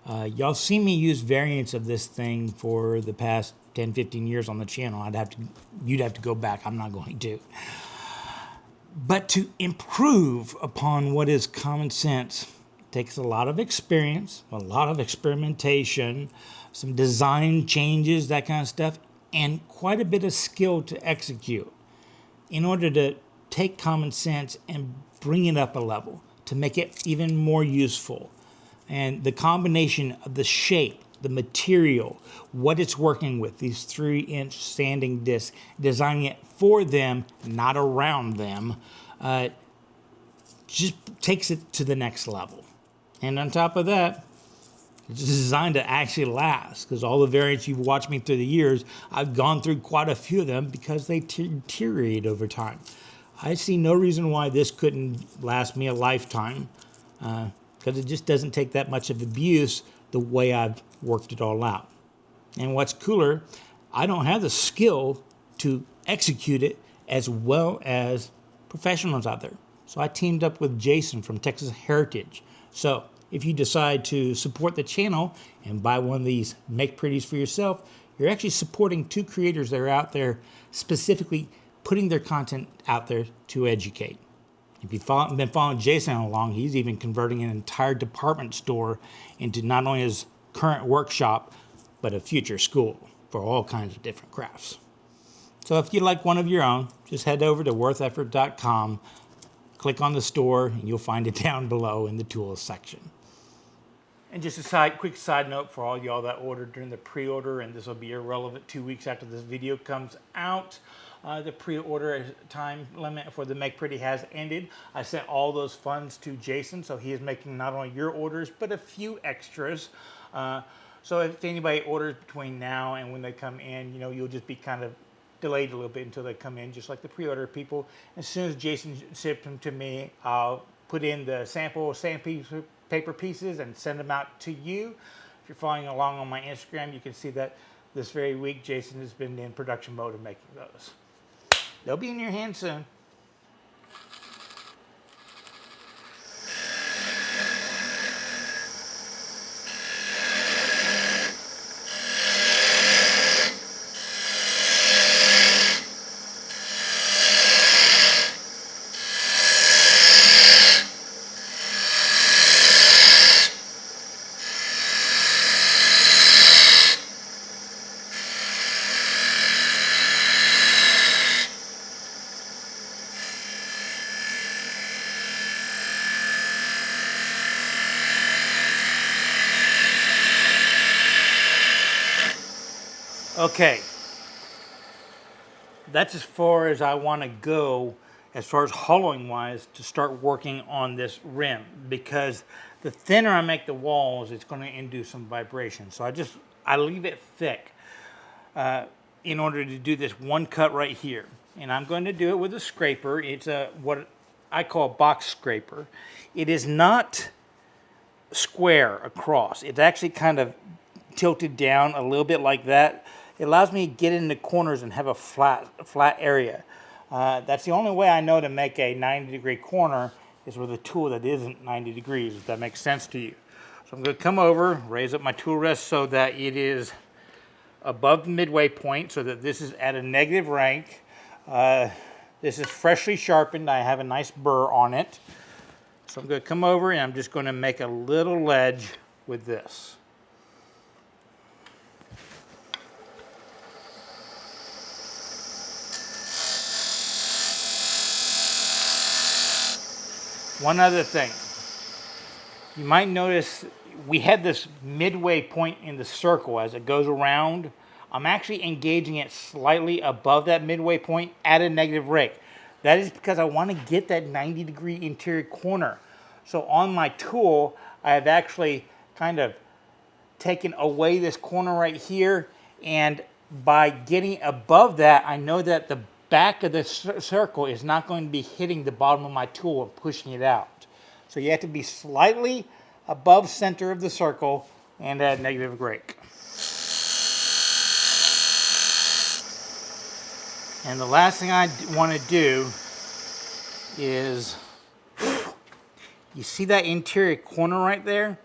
Y'all see me use variants of this thing for the past 10, 15 years on the channel. You'd have to go back. I'm not going to. But to improve upon what is common sense takes a lot of experience, a lot of experimentation, some design changes, that kind of stuff, and quite a bit of skill to execute in order to take common sense and bring it up a level to make it even more useful. And the combination of the shape, the material, what it's working with, these 3-inch sanding discs, designing it for them, not around them, just takes it to the next level. And on top of that, it's designed to actually last, because all the variants you've watched me through the years, I've gone through quite a few of them because they deteriorate over time. I see no reason why this couldn't last me a lifetime, because it just doesn't take that much of abuse the way I've worked it all out. And what's cooler, I don't have the skill to execute it as well as professionals out there. So I teamed up with Jason from Texas Heritage. So if you decide to support the channel and buy one of these Make Pretties for yourself, you're actually supporting 2 creators that are out there specifically putting their content out there to educate. If you've been following Jason along, he's even converting an entire department store into not only his current workshop, but a future school for all kinds of different crafts. So if you'd like one of your own, just head over to wortheffort.com, click on the store, and you'll find it down below in the tools section. And just a quick side note for all y'all that ordered during the pre-order, and this will be irrelevant 2 weeks after this video comes out. The pre-order time limit for the Make Pretty has ended. I sent all those funds to Jason, so he is making not only your orders, but a few extras. So if anybody orders between now and when they come in, you'll just be kind of delayed a little bit until they come in, just like the pre-order people. As soon as Jason ships them to me, I'll put in the sample sandpaper pieces and send them out to you. If you're following along on my Instagram, you can see that this very week Jason has been in production mode of making those. They'll be in your hands soon. Okay, that's as far as I want to go as far as hollowing wise to start working on this rim, because the thinner I make the walls, it's going to induce some vibration. So I leave it thick in order to do this one cut right here. And I'm going to do it with a scraper. It's what I call a box scraper. It is not square across. It's actually kind of tilted down a little bit like that. It allows me to get in the corners and have a flat area. That's the only way I know to make a 90-degree corner is with a tool that isn't 90 degrees, if that makes sense to you. So I'm going to come over, raise up my tool rest so that it is above the midway point, so that this is at a negative rank. This is freshly sharpened. I have a nice burr on it. So I'm going to come over and I'm just going to make a little ledge with this. One other thing, you might notice we had this midway point in the circle as it goes around. I'm actually engaging it slightly above that midway point at a negative rake. That is because I want to get that 90-degree interior corner. So on my tool, I have actually kind of taken away this corner right here, and by getting above that, I know that the back of the circle is not going to be hitting the bottom of my tool and pushing it out. So you have to be slightly above center of the circle and at negative rake. And the last thing I want to do is, you see that interior corner right there?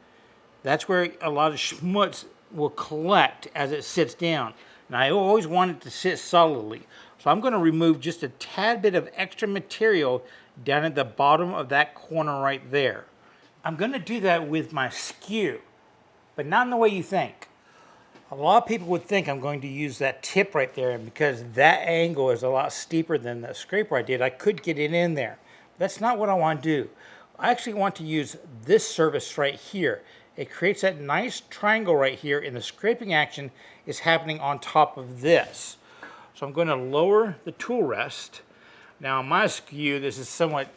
That's where a lot of schmutz will collect as it sits down. And I always want it to sit solidly. So I'm going to remove just a tad bit of extra material down at the bottom of that corner right there. I'm going to do that with my skew, but not in the way you think. A lot of people would think I'm going to use that tip right there, and because that angle is a lot steeper than the scraper I did, I could get it in there. That's not what I want to do. I actually want to use this surface right here. It creates that nice triangle right here, and the scraping action is happening on top of this. So I'm going to lower the tool rest. Now on my skew, this is somewhat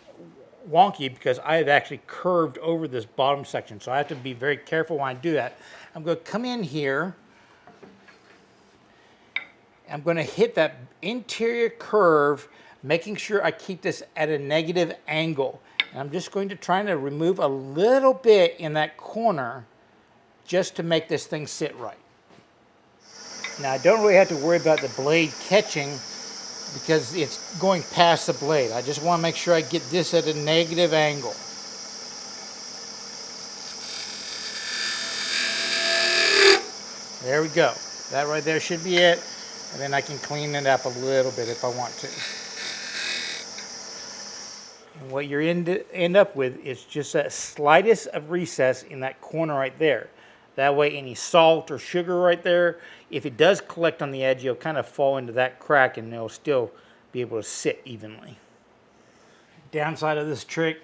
wonky because I have actually curved over this bottom section, so I have to be very careful when I do that. I'm going to come in here. I'm going to hit that interior curve, making sure I keep this at a negative angle. And I'm just going to try to remove a little bit in that corner just to make this thing sit right. Now I don't really have to worry about the blade catching because it's going past the blade. I just want to make sure I get this at a negative angle. There we go. That right there should be it. And then I can clean it up a little bit if I want to. And what you're end up with is just that slightest of recess in that corner right there. That way any salt or sugar right there, if it does collect on the edge, you'll kind of fall into that crack and it'll still be able to sit evenly. Downside of this trick,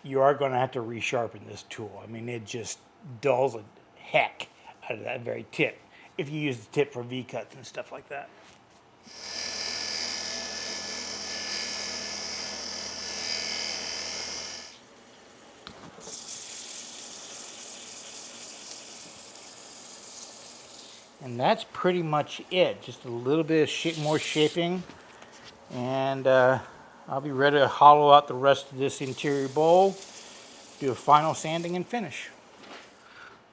you are going to have to resharpen this tool. I mean, it just dulls the heck out of that very tip if you use the tip for V-cuts and stuff like that. And that's pretty much it. Just a little bit of more shaping, and I'll be ready to hollow out the rest of this interior bowl, do a final sanding and finish.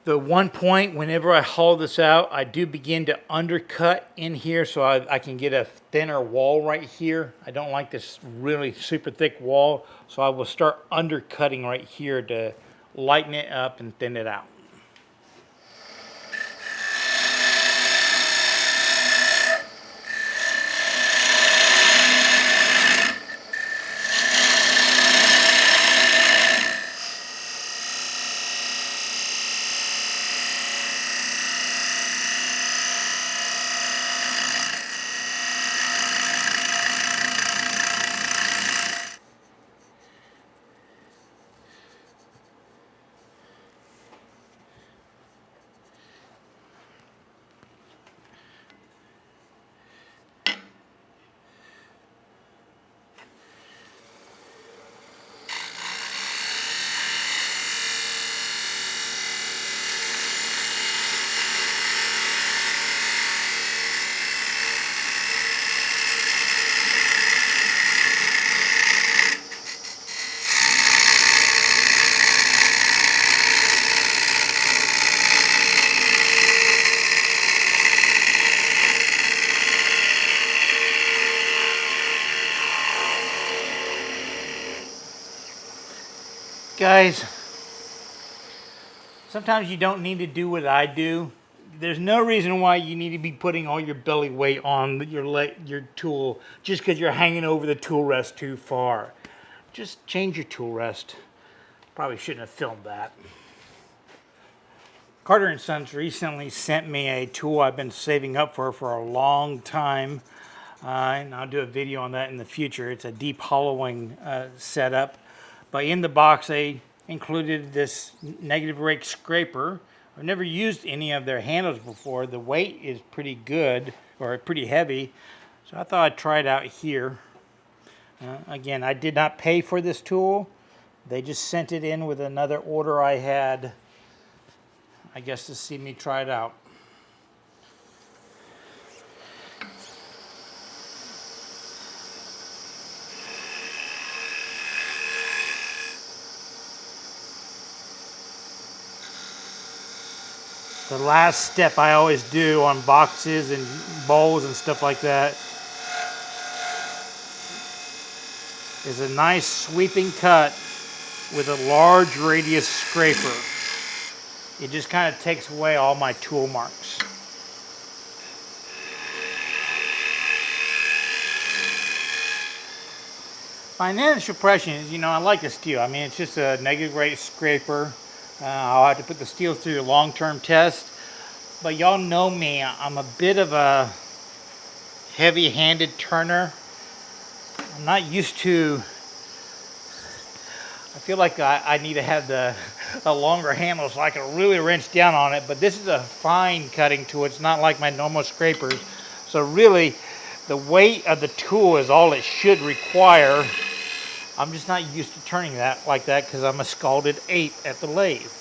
The one point, whenever I hollow this out, I do begin to undercut in here so I can get a thinner wall right here. I don't like this really super thick wall, so I will start undercutting right here to lighten it up and thin it out. Guys, sometimes you don't need to do what I do. There's no reason why you need to be putting all your belly weight on your tool just because you're hanging over the tool rest too far. Just change your tool rest. Probably shouldn't have filmed that. Carter & Sons recently sent me a tool I've been saving up for a long time. And I'll do a video on that in the future. It's a deep hollowing setup. But in the box, they included this negative rake scraper, I've never used any of their handles before. The weight is pretty good, or pretty heavy, so I thought I'd try it out here. Again, I did not pay for this tool. They just sent it in with another order I had, I guess, to see me try it out. The last step I always do on boxes and bowls and stuff like that is a nice sweeping cut with a large radius scraper. It just kind of takes away all my tool marks. My initial impression is, I like the steel. I mean, it's just a negative rate scraper. I'll have to put the steel through a long-term test. But y'all know me, I'm a bit of a heavy-handed turner. I'm not used to, I feel like I need to have a longer handle so I can really wrench down on it. But this is a fine cutting tool. It's not like my normal scrapers. So really, the weight of the tool is all it should require. I'm just not used to turning that like that because I'm a scalded ape at the lathe.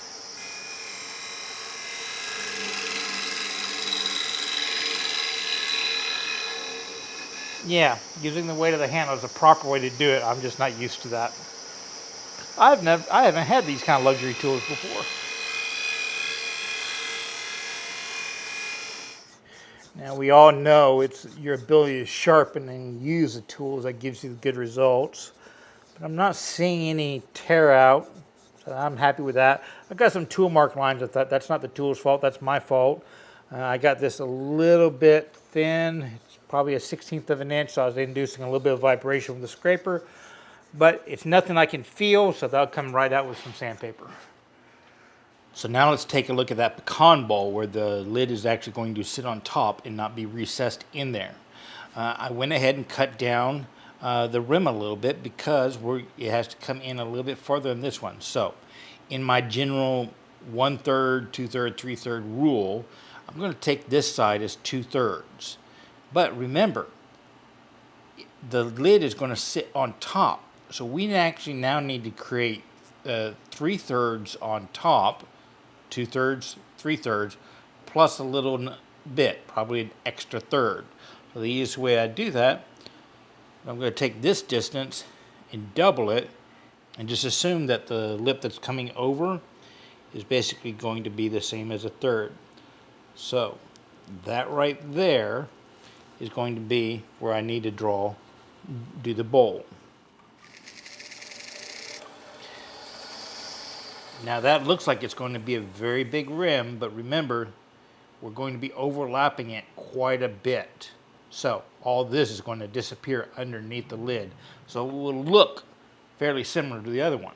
Yeah, using the weight of the handle is the proper way to do it. I'm just not used to that. I haven't had these kind of luxury tools before. Now we all know it's your ability to sharpen and use the tools that gives you the good results. But I'm not seeing any tear out, so I'm happy with that. I've got some tool mark lines with that. That's not the tool's fault, that's my fault. I got this a little bit thin. It's probably a 1/16 of an inch, so I was inducing a little bit of vibration from the scraper. But it's nothing I can feel, so that'll come right out with some sandpaper. So now let's take a look at that pecan bowl where the lid is actually going to sit on top and not be recessed in there. I went ahead and cut down the rim a little bit because it has to come in a little bit further than this one. So in my general 1/3, 2/3, 3/3 rule, I'm going to take this side as 2/3. But remember, the lid is going to sit on top. So we actually now need to create 3/3 on top, 2/3, 3/3, plus a little bit, probably an extra third. So the easiest way I do that, I'm going to take this distance and double it, and just assume that the lip that's coming over is basically going to be the same as a third. So that right there is going to be where I need to do the bowl. Now that looks like it's going to be a very big rim, but remember, we're going to be overlapping it quite a bit. So all this is going to disappear underneath the lid. So it will look fairly similar to the other one.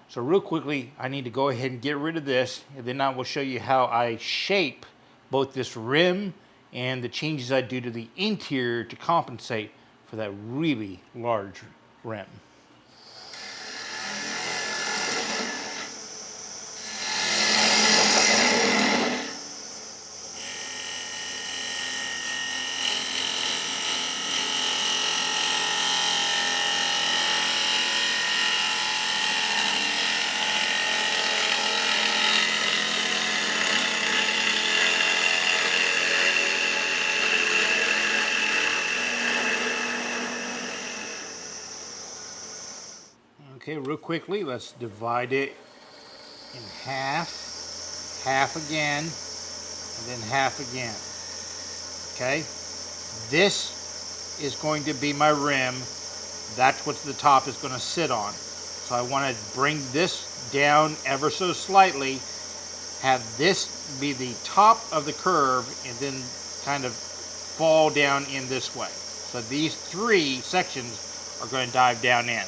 So real quickly, I need to go ahead and get rid of this, and then I will show you how I shape both this rim and the changes I do to the interior to compensate for that really large rim. Okay, real quickly, let's divide it in half, half again, and then half again. Okay, this is going to be my rim. That's what the top is going to sit on. So I want to bring this down ever so slightly, have this be the top of the curve, and then kind of fall down in this way. So these three sections are going to dive down in.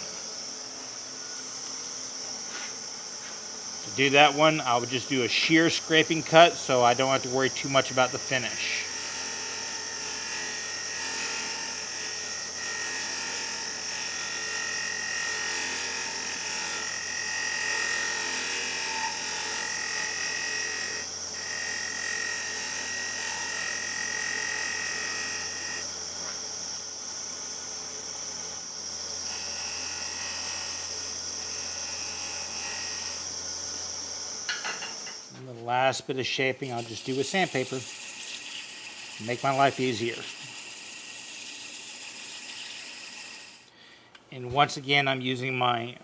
To do that one, I would just do a shear scraping cut so I don't have to worry too much about the finish. And the last bit of shaping I'll just do with sandpaper. Make my life easier. And once again, I'm using my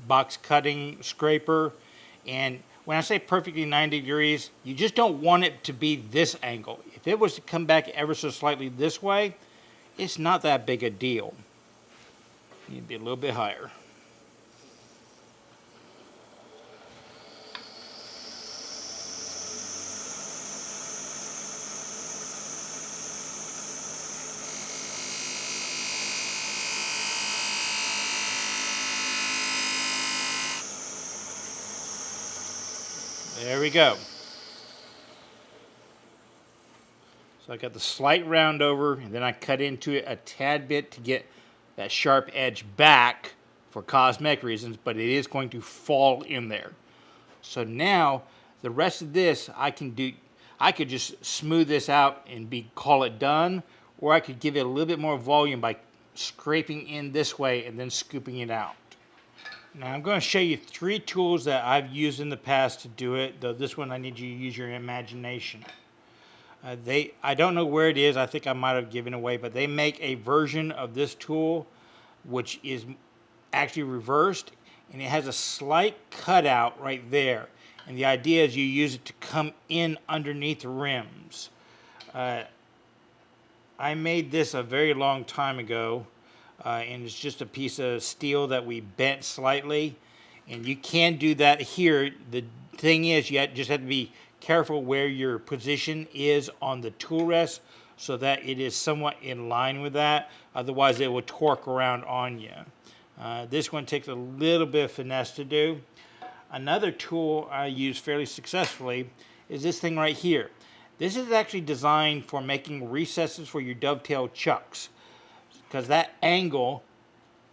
box cutting scraper. And when I say perfectly 90 degrees, you just don't want it to be this angle. If it was to come back ever so slightly this way, it's not that big a deal. You need to be a little bit higher. There we go. So I got the slight round over, and then I cut into it a tad bit to get that sharp edge back for cosmetic reasons, but it is going to fall in there. So now the rest of this I could just smooth this out and call it done, or I could give it a little bit more volume by scraping in this way and then scooping it out. Now I'm going to show you 3 tools that I've used in the past to do it, though this one I need you to use your imagination. I don't know where it is, I think I might have given away, but they make a version of this tool which is actually reversed, and it has a slight cutout right there. And the idea is you use it to come in underneath the rims. I made this a very long time ago, and it's just a piece of steel that we bent slightly. And you can do that here. The thing is, you just have to be careful where your position is on the tool rest so that it is somewhat in line with that. Otherwise, it will torque around on you. This one takes a little bit of finesse to do. Another tool I use fairly successfully is this thing right here. This is actually designed for making recesses for your dovetail chucks, because that angle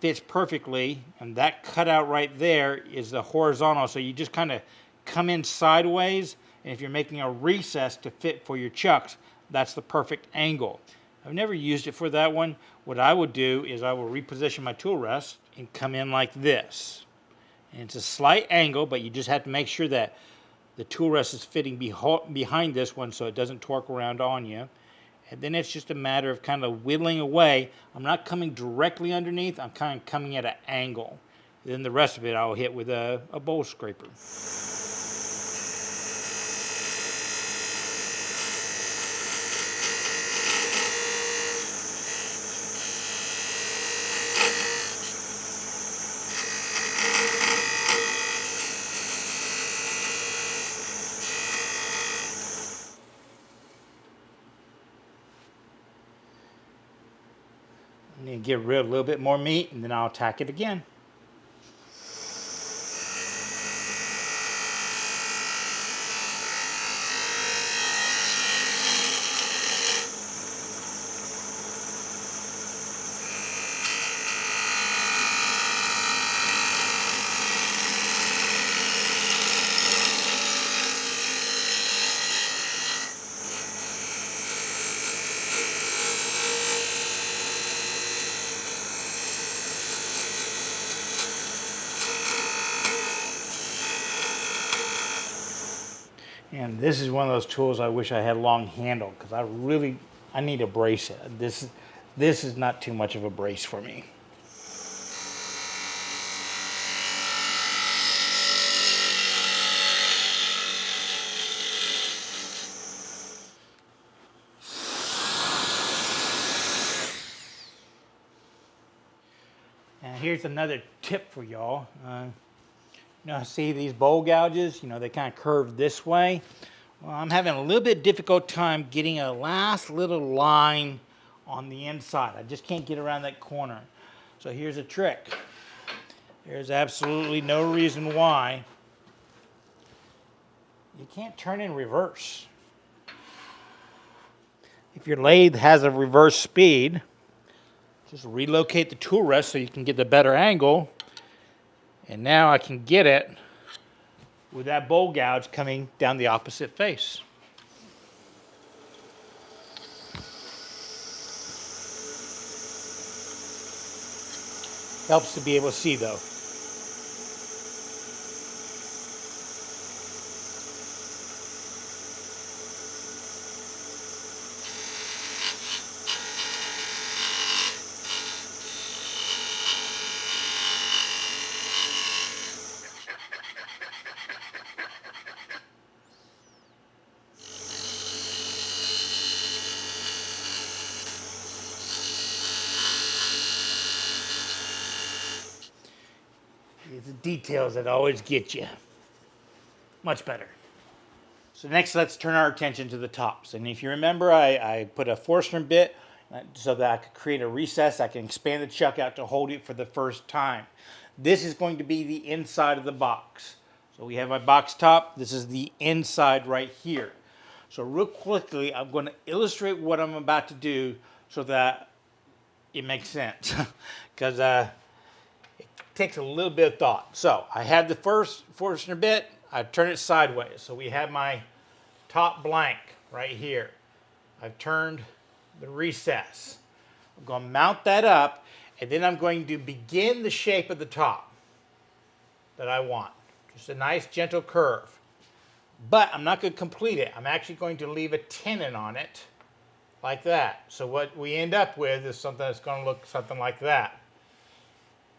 fits perfectly, and that cutout right there is the horizontal, so you just kind of come in sideways, and if you're making a recess to fit for your chucks, that's the perfect angle. I've never used it for that one. What I would do is I will reposition my tool rest and come in like this. And it's a slight angle, but you just have to make sure that the tool rest is fitting behind this one so it doesn't torque around on you. And then it's just a matter of kind of whittling away. I'm not coming directly underneath, I'm kind of coming at an angle. Then the rest of it I'll hit with a bowl scraper. I need to get rid of a little bit more meat, and then I'll tack it again. And this is one of those tools I wish I had long handle, because I need a brace. This is not too much of a brace for me. And here's another tip for y'all. See these bowl gouges? They kind of curve this way. Well, I'm having a little bit difficult time getting a last little line on the inside. I just can't get around that corner. So here's a trick. There's absolutely no reason why you can't turn in reverse. If your lathe has a reverse speed, just relocate the tool rest so you can get the better angle. And now I can get it with that bowl gouge coming down the opposite face. Helps to be able to see though. It's the details that always get you. Much better. So next, let's turn our attention to the tops. And if you remember, I put a Forstner bit so that I could create a recess. I can expand the chuck out to hold it for the first time. This is going to be the inside of the box. So we have my box top. This is the inside right here. So real quickly, I'm going to illustrate what I'm about to do so that it makes sense. Because it takes a little bit of thought. So I have the first Forstner bit. I turn it sideways. So we have my top blank right here. I've turned the recess. I'm going to mount that up, and then I'm going to begin the shape of the top that I want. Just a nice gentle curve. But I'm not going to complete it. I'm actually going to leave a tenon on it like that. So what we end up with is something that's going to look something like that.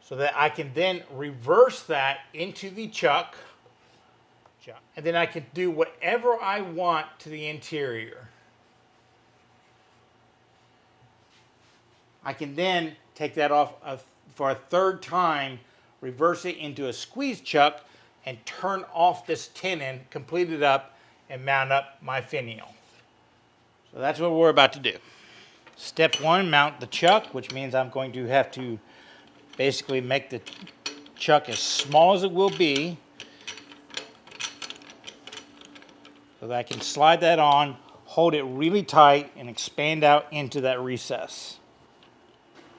So that I can then reverse that into the chuck. And then I can do whatever I want to the interior. I can then take that off for a third time, reverse it into a squeeze chuck, and turn off this tenon, complete it up, and mount up my finial. So that's what we're about to do. Step one, mount the chuck, which means I'm going to have to basically make the chuck as small as it will be, so that I can slide that on, hold it really tight, and expand out into that recess.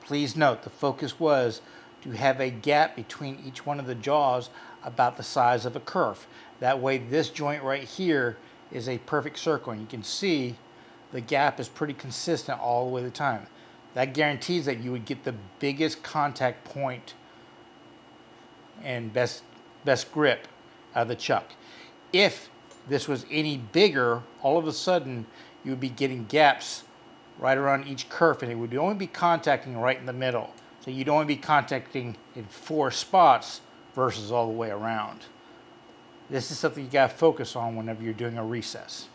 Please note the focus was to have a gap between each one of the jaws about the size of a kerf. That way this joint right here is a perfect circle, and you can see the gap is pretty consistent all the way the time. That guarantees that you would get the biggest contact point and best grip out of the chuck. If this was any bigger, all of a sudden you would be getting gaps right around each kerf, and it would only be contacting right in the middle. So you'd only be contacting in 4 spots versus all the way around. This is something you got to focus on whenever you're doing a recess.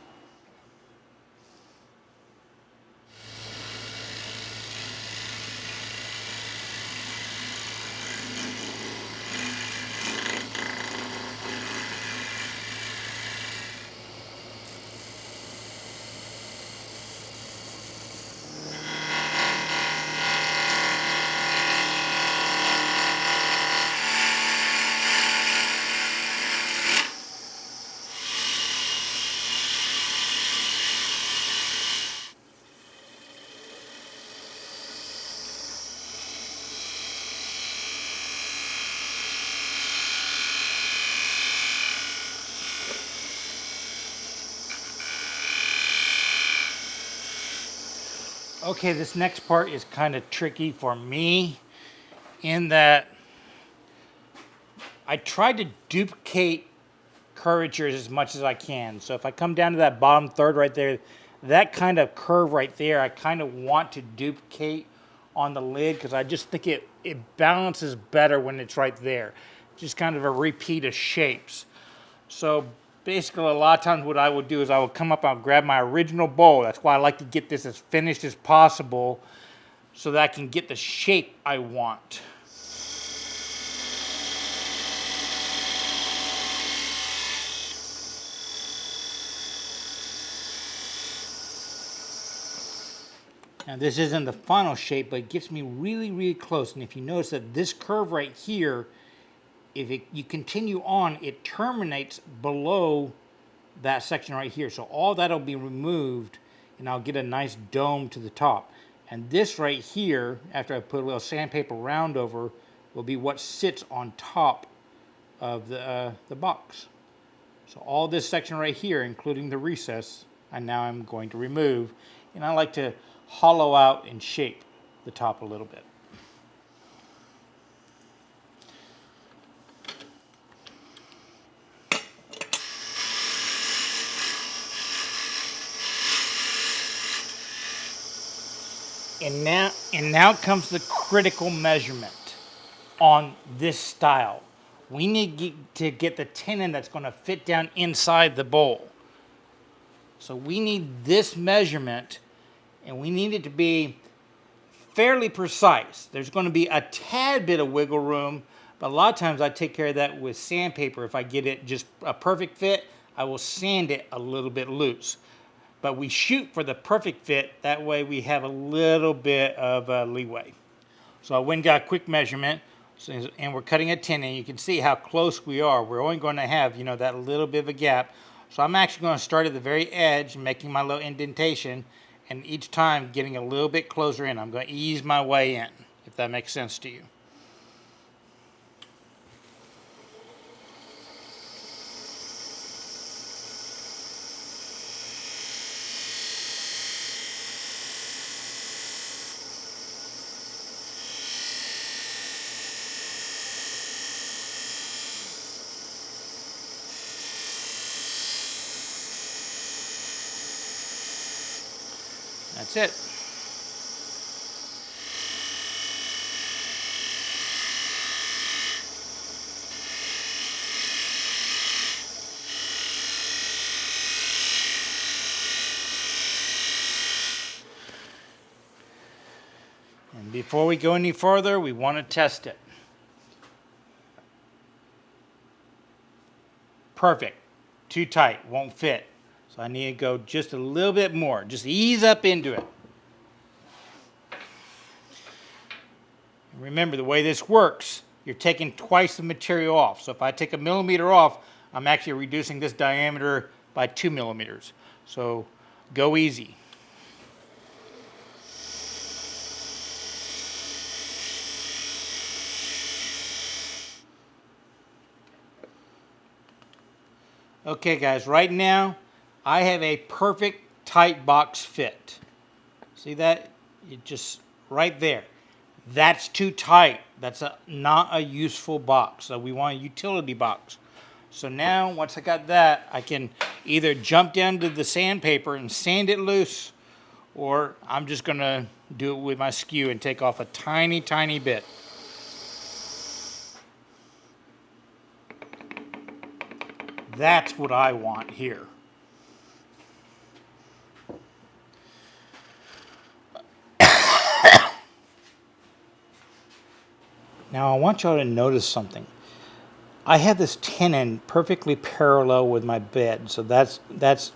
Okay, this next part is kind of tricky for me in that I tried to duplicate curvatures as much as I can. So if I come down to that bottom third right there, that kind of curve right there, I kind of want to duplicate on the lid because I just think it balances better when it's right there. Just kind of a repeat of shapes. So basically a lot of times what I would do is I would come up and I'll grab my original bowl. That's why I like to get this as finished as possible so that I can get the shape I want. Now this isn't the final shape, but it gets me really, really close. And if you notice that this curve right here, if you continue on, it terminates below that section right here. So all that'll be removed, and I'll get a nice dome to the top. And this right here, after I put a little sandpaper round over, will be what sits on top of the box. So all this section right here, including the recess, I'm going to remove. And I like to hollow out and shape the top a little bit. And now comes the critical measurement on this style. We need to get the tenon that's going to fit down inside the bowl. So we need this measurement, and we need it to be fairly precise. There's going to be a tad bit of wiggle room, But a lot of times I take care of that with sandpaper. If I get it just a perfect fit, I will sand it a little bit loose. But we shoot for the perfect fit. That way we have a little bit of leeway. So I went and got a quick measurement, and we're cutting a 10, and you can see how close we are. We're only going to have, you know, that little bit of a gap. So I'm actually going to start at the very edge, making my little indentation, and each time getting a little bit closer in. I'm going to ease my way in, if that makes sense to you. That's it. And before we go any further, we want to test it. Perfect. Too tight, won't fit. So I need to go just a little bit more. Just ease up into it. Remember, the way this works, you're taking twice the material off. So if I take a millimeter off, I'm actually reducing this diameter by 2 millimeters. So go easy. Okay guys, right now I have a perfect tight box fit. See that? It just right there. That's too tight. That's not a useful box. So we want a utility box. So now, once I got that, I can either jump down to the sandpaper and sand it loose, or I'm just going to do it with my skew and take off a tiny, tiny bit. That's what I want here. Now I want y'all to notice something. I have this tenon perfectly parallel with my bed, so that's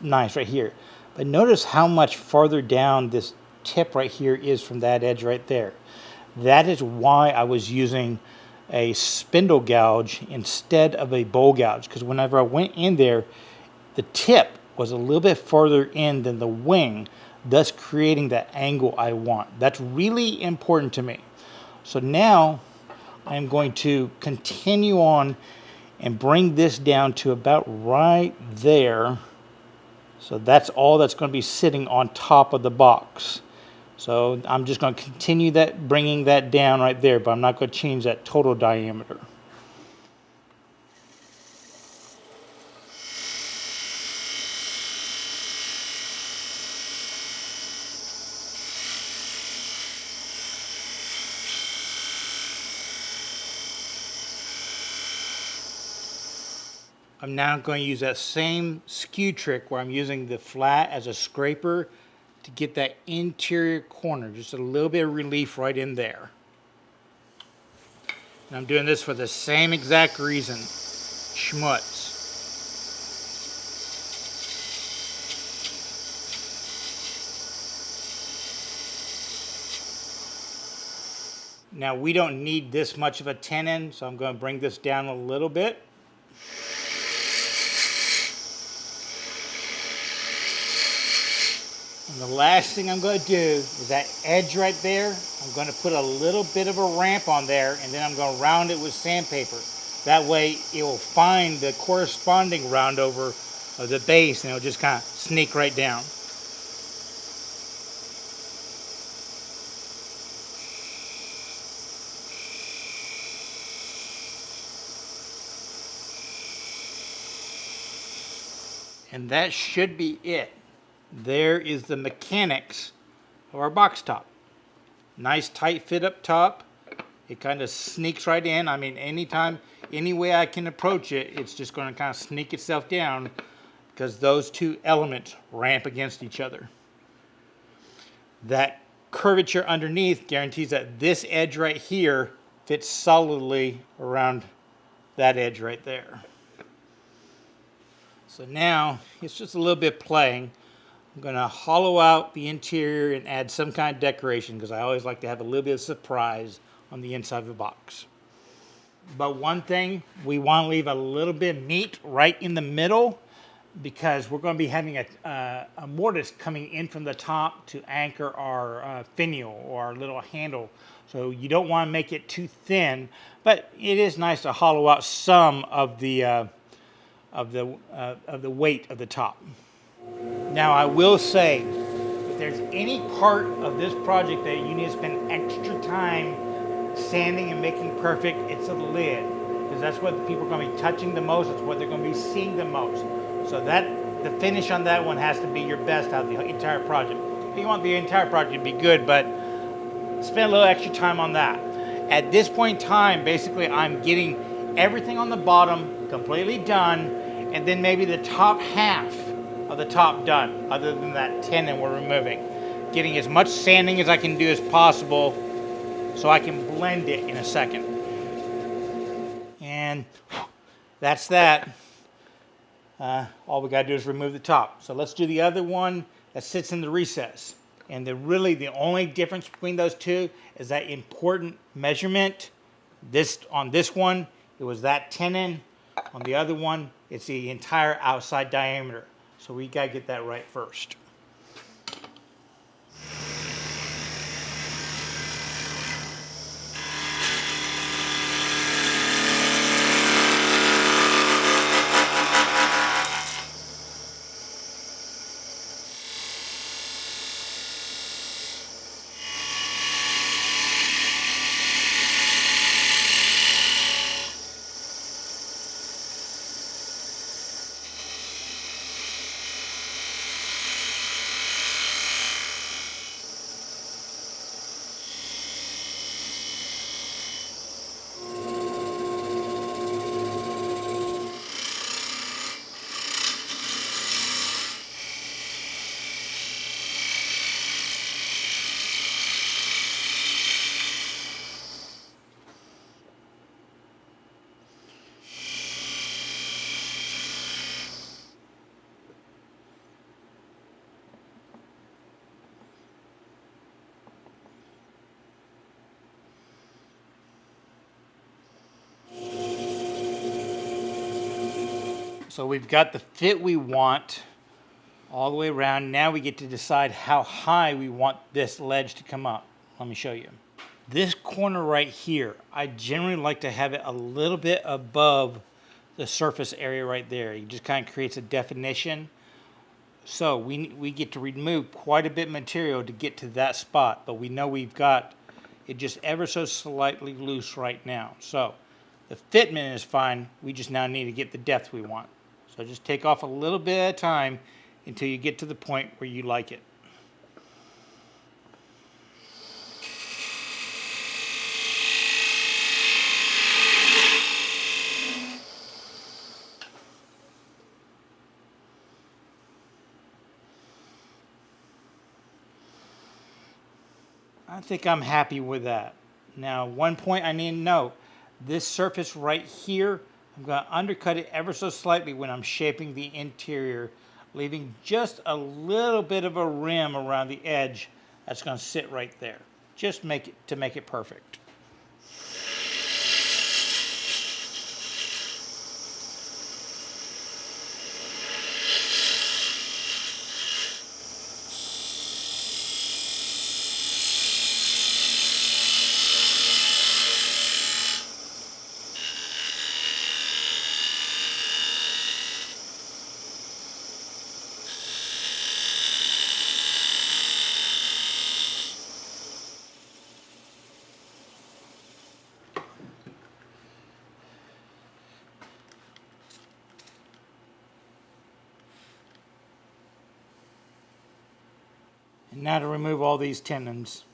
nice right here. But notice how much farther down this tip right here is from that edge right there. That is why I was using a spindle gouge instead of a bowl gouge, because whenever I went in there, the tip was a little bit further in than the wing, thus creating that angle I want. That's really important to me. So now I'm going to continue on and bring this down to about right there. So that's all that's going to be sitting on top of the box. So I'm just going to continue that, bringing that down right there, but I'm not going to change that total diameter. I'm now going to use that same skew trick where I'm using the flat as a scraper to get that interior corner, just a little bit of relief right in there. And I'm doing this for the same exact reason, schmutz. Now we don't need this much of a tenon, so I'm going to bring this down a little bit. And the last thing I'm going to do is that edge right there, I'm going to put a little bit of a ramp on there, and then I'm going to round it with sandpaper. That way it will find the corresponding round over of the base, and it'll just kind of sneak right down. And that should be it. There is the mechanics of our box top. Nice tight fit up top. It kind of sneaks right in. I mean, anytime, any way I can approach it, it's just going to kind of sneak itself down because those two elements ramp against each other. That curvature underneath guarantees that this edge right here fits solidly around that edge right there. So now it's just a little bit playing. I'm going to hollow out the interior and add some kind of decoration because I always like to have a little bit of surprise on the inside of the box. But one thing, we want to leave a little bit of meat right in the middle because we're going to be having a mortise coming in from the top to anchor our finial or our little handle. So you don't want to make it too thin, but it is nice to hollow out some of the weight of the top. Now I will say, if there's any part of this project that you need to spend extra time sanding and making perfect, it's a lid. Because that's what the people are going to be touching the most, it's what they're going to be seeing the most. So the finish on that one has to be your best out of the entire project. You want the entire project to be good, but spend a little extra time on that. At this point in time, basically I'm getting everything on the bottom completely done, and then maybe the top half of the top done, other than that tenon we're removing. Getting as much sanding as I can do as possible so I can blend it in a second. And that's that. All we gotta do is remove the top. So let's do the other one that sits in the recess. And really the only difference between those two is that important measurement. On this one, it was that tenon. On the other one, it's the entire outside diameter. So we gotta get that right first. So we've got the fit we want all the way around. Now we get to decide how high we want this ledge to come up. Let me show you. This corner right here, I generally like to have it a little bit above the surface area right there. It just kind of creates a definition. So we get to remove quite a bit of material to get to that spot, but we know we've got it just ever so slightly loose right now. So the fitment is fine. We just now need to get the depth we want. So just take off a little bit at a time until you get to the point where you like it. I think I'm happy with that. Now, one point I need to know, this surface right here, I'm going to undercut it ever so slightly when I'm shaping the interior, leaving just a little bit of a rim around the edge that's going to sit right there. Just to make it perfect. And now to remove all these tenons.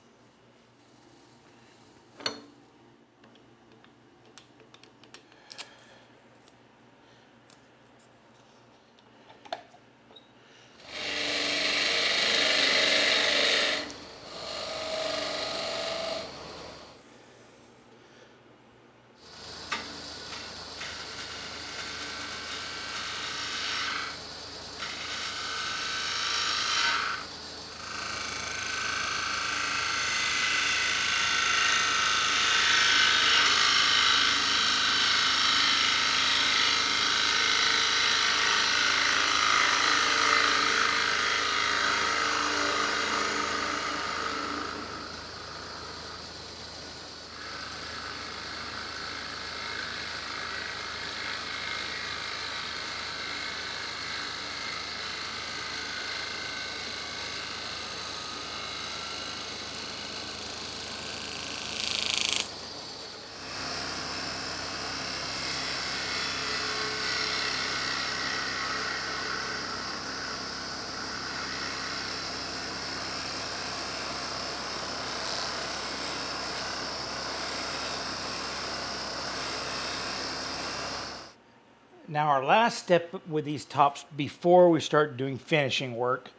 Now our last step with these tops before we start doing finishing work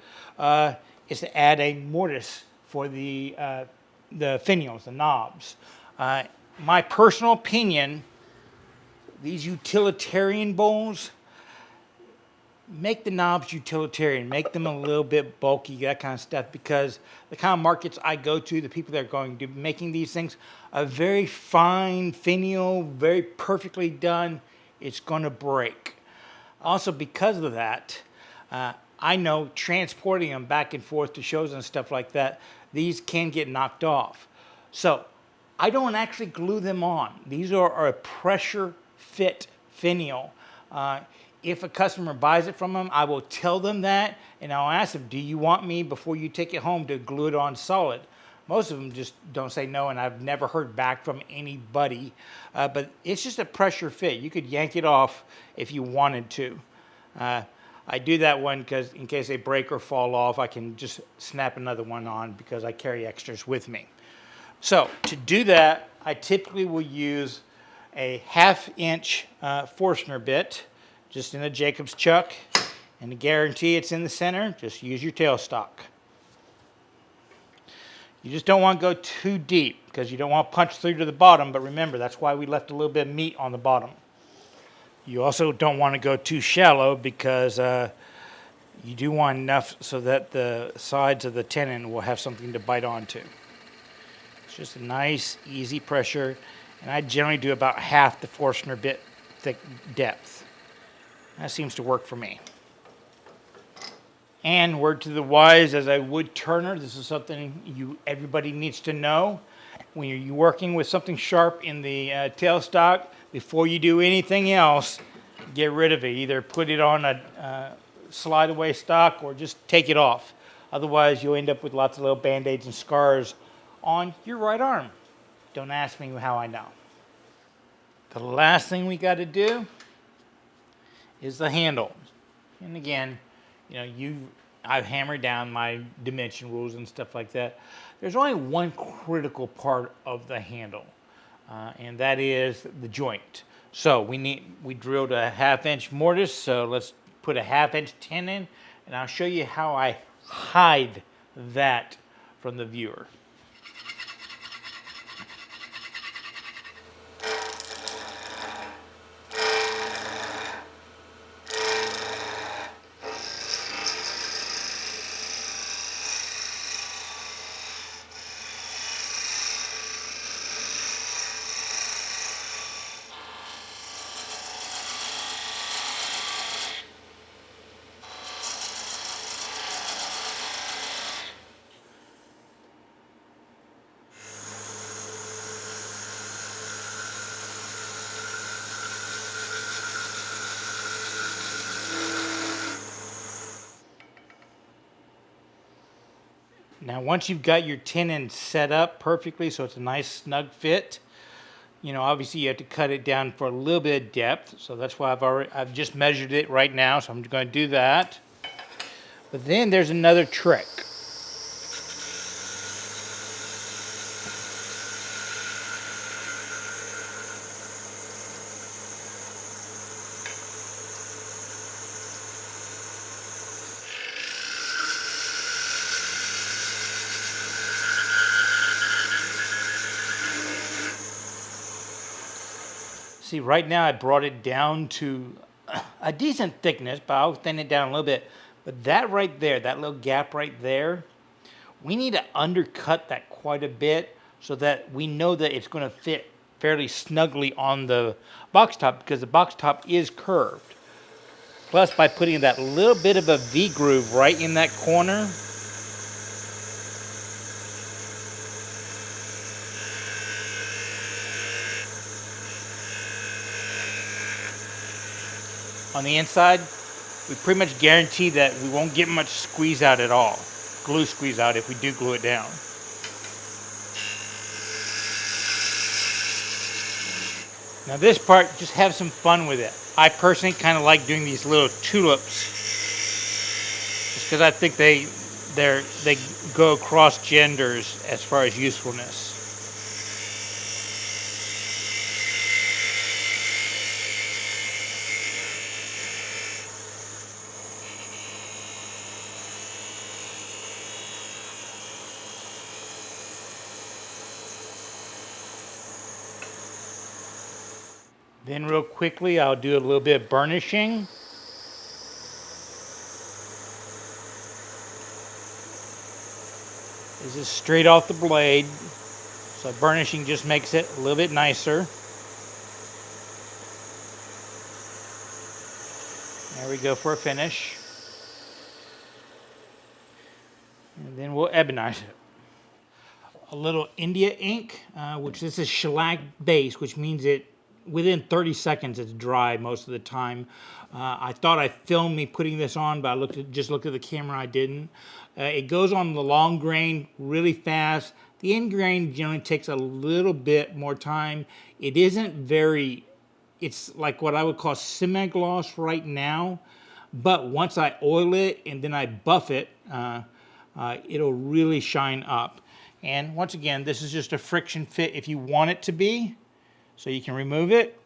is to add a mortise for the finials, the knobs. My personal opinion, these utilitarian bowls, make the knobs utilitarian, make them a little bit bulky, that kind of stuff, because the kind of markets I go to, the people that are going to be making these things, a very fine finial, very perfectly done, it's going to break. Also, because of that, I know transporting them back and forth to shows and stuff like that, these can get knocked off. So I don't actually glue them on. These are a pressure fit finial. If a customer buys it from them, I will tell them that, and I'll ask them, do you want me, before you take it home, to glue it on solid? Most of them just don't say no, and I've never heard back from anybody. But it's just a pressure fit. You could yank it off if you wanted to. I do that one because in case they break or fall off, I can just snap another one on because I carry extras with me. So to do that, I typically will use a 1/2 inch Forstner bit, just in a Jacob's chuck, and to guarantee it's in the center, just use your tailstock. You just don't want to go too deep because you don't want to punch through to the bottom, but remember, that's why we left a little bit of meat on the bottom. You also don't want to go too shallow because you do want enough so that the sides of the tenon will have something to bite onto. It's just a nice, easy pressure, and I generally do about 1/2 the Forstner bit thick depth. That seems to work for me. And word to the wise, as a wood turner, this is something everybody needs to know. When you're working with something sharp in the tailstock, before you do anything else, get rid of it. Either put it on a slide away stock or just take it off. Otherwise, you'll end up with lots of little band-aids and scars on your right arm. Don't ask me how I know. The last thing we got to do is the handle. And again, I've hammered down my dimension rules and stuff like that. There's only one critical part of the handle, and that is the joint. So we drilled a 1/2 inch mortise, so let's put a 1/2 inch tenon, and I'll show you how I hide that from the viewer. Now, once you've got your tenon set up perfectly so it's a nice snug fit, obviously you have to cut it down for a little bit of depth. So that's why I've just measured it right now. So I'm going to do that. But then there's another trick. See, right now I brought it down to a decent thickness, but I'll thin it down a little bit. But that right there, that little gap right there, we need to undercut that quite a bit so that we know that it's going to fit fairly snugly on the box top, because the box top is curved. Plus, by putting that little bit of a V groove right in that corner, on the inside, we pretty much guarantee that we won't get much squeeze out at all. Glue squeeze out if we do glue it down. Now this part, just have some fun with it. I personally kind of like doing these little tulips, just because I think they go across genders as far as usefulness. Then real quickly, I'll do a little bit of burnishing. This is straight off the blade, so burnishing just makes it a little bit nicer. There we go for a finish. And then we'll ebonize it. A little India ink, which this is shellac base, which means it within 30 seconds it's dry most of the time. I thought I filmed me putting this on, but I just looked at the camera, I didn't. It goes on the long grain really fast. The end grain generally takes a little bit more time. It isn't very, it's like what I would call semi-gloss right now, but once I oil it and then I buff it, it'll really shine up. And once again, this is just a friction fit if you want it to be, so you can remove it.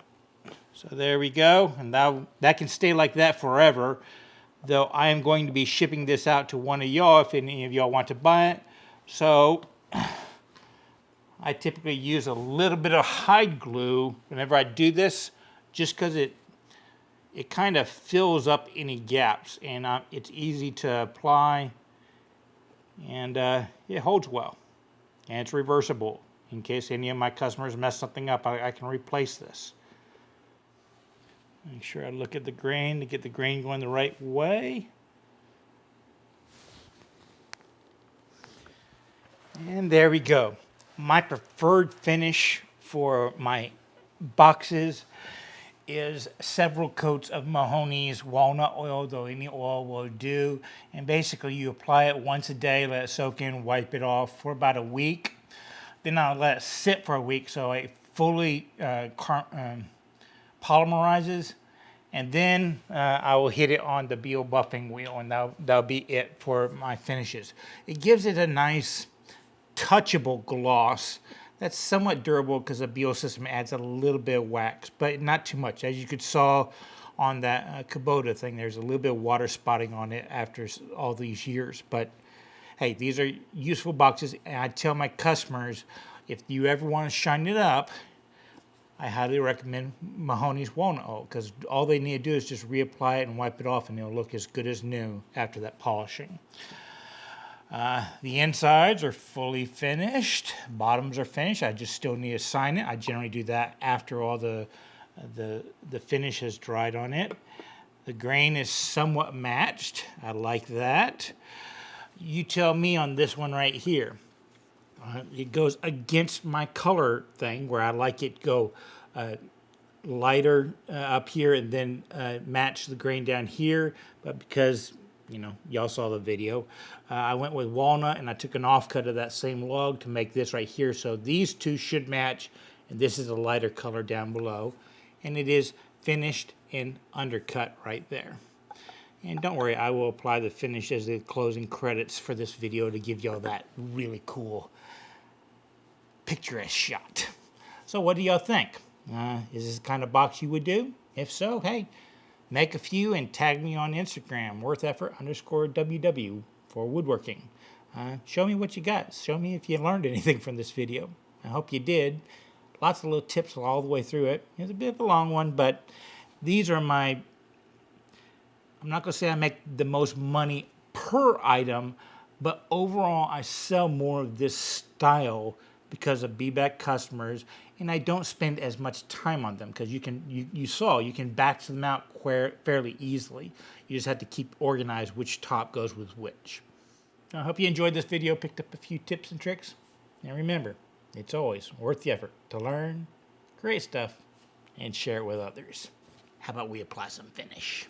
So there we go, and that can stay like that forever, though I am going to be shipping this out to one of y'all if any of y'all want to buy it. So I typically use a little bit of hide glue whenever I do this, just because it kind of fills up any gaps, and it's easy to apply, and it holds well. And it's reversible. In case any of my customers mess something up, I can replace this. Make sure I look at the grain to get the grain going the right way. And there we go. My preferred finish for my boxes is several coats of Mahoney's walnut oil, though any oil will do. And basically you apply it once a day, let it soak in, wipe it off for about a week. Then I'll let it sit for a week so it fully polymerizes. And then I will hit it on the BO buffing wheel, and that'll be it for my finishes. It gives it a nice touchable gloss that's somewhat durable because the BO system adds a little bit of wax, but not too much. As you could saw on that Kubota thing, there's a little bit of water spotting on it after all these years. But hey, these are useful boxes, and I tell my customers, if you ever want to shine it up, I highly recommend Mahoney's walnut oil, because all they need to do is just reapply it and wipe it off, and it'll look as good as new after that polishing. The insides are fully finished. Bottoms are finished. I just still need to sign it. I generally do that after all the finish has dried on it. The grain is somewhat matched. I like that. You tell me on this one right here. It goes against my color thing, where I like it go lighter up here and then match the grain down here. But because, you know, y'all saw the video, I went with walnut, and I took an offcut of that same log to make this right here. So these two should match, and this is a lighter color down below. And it is finished and undercut right there. And don't worry, I will apply the finish as the closing credits for this video to give y'all that really cool picturesque shot. So what do y'all think? Is this the kind of box you would do? If so, hey, make a few and tag me on Instagram, wortheffort_WW for woodworking. Show me what you got. Show me if you learned anything from this video. I hope you did. Lots of little tips all the way through it. It's a bit of a long one, but these are my, I'm not going to say I make the most money per item, but overall I sell more of this style because of be-back customers, and I don't spend as much time on them, because you can batch them out fairly easily. You just have to keep organized which top goes with which. I hope you enjoyed this video, picked up a few tips and tricks. And remember, it's always worth the effort to learn, create stuff, and share it with others. How about we apply some finish?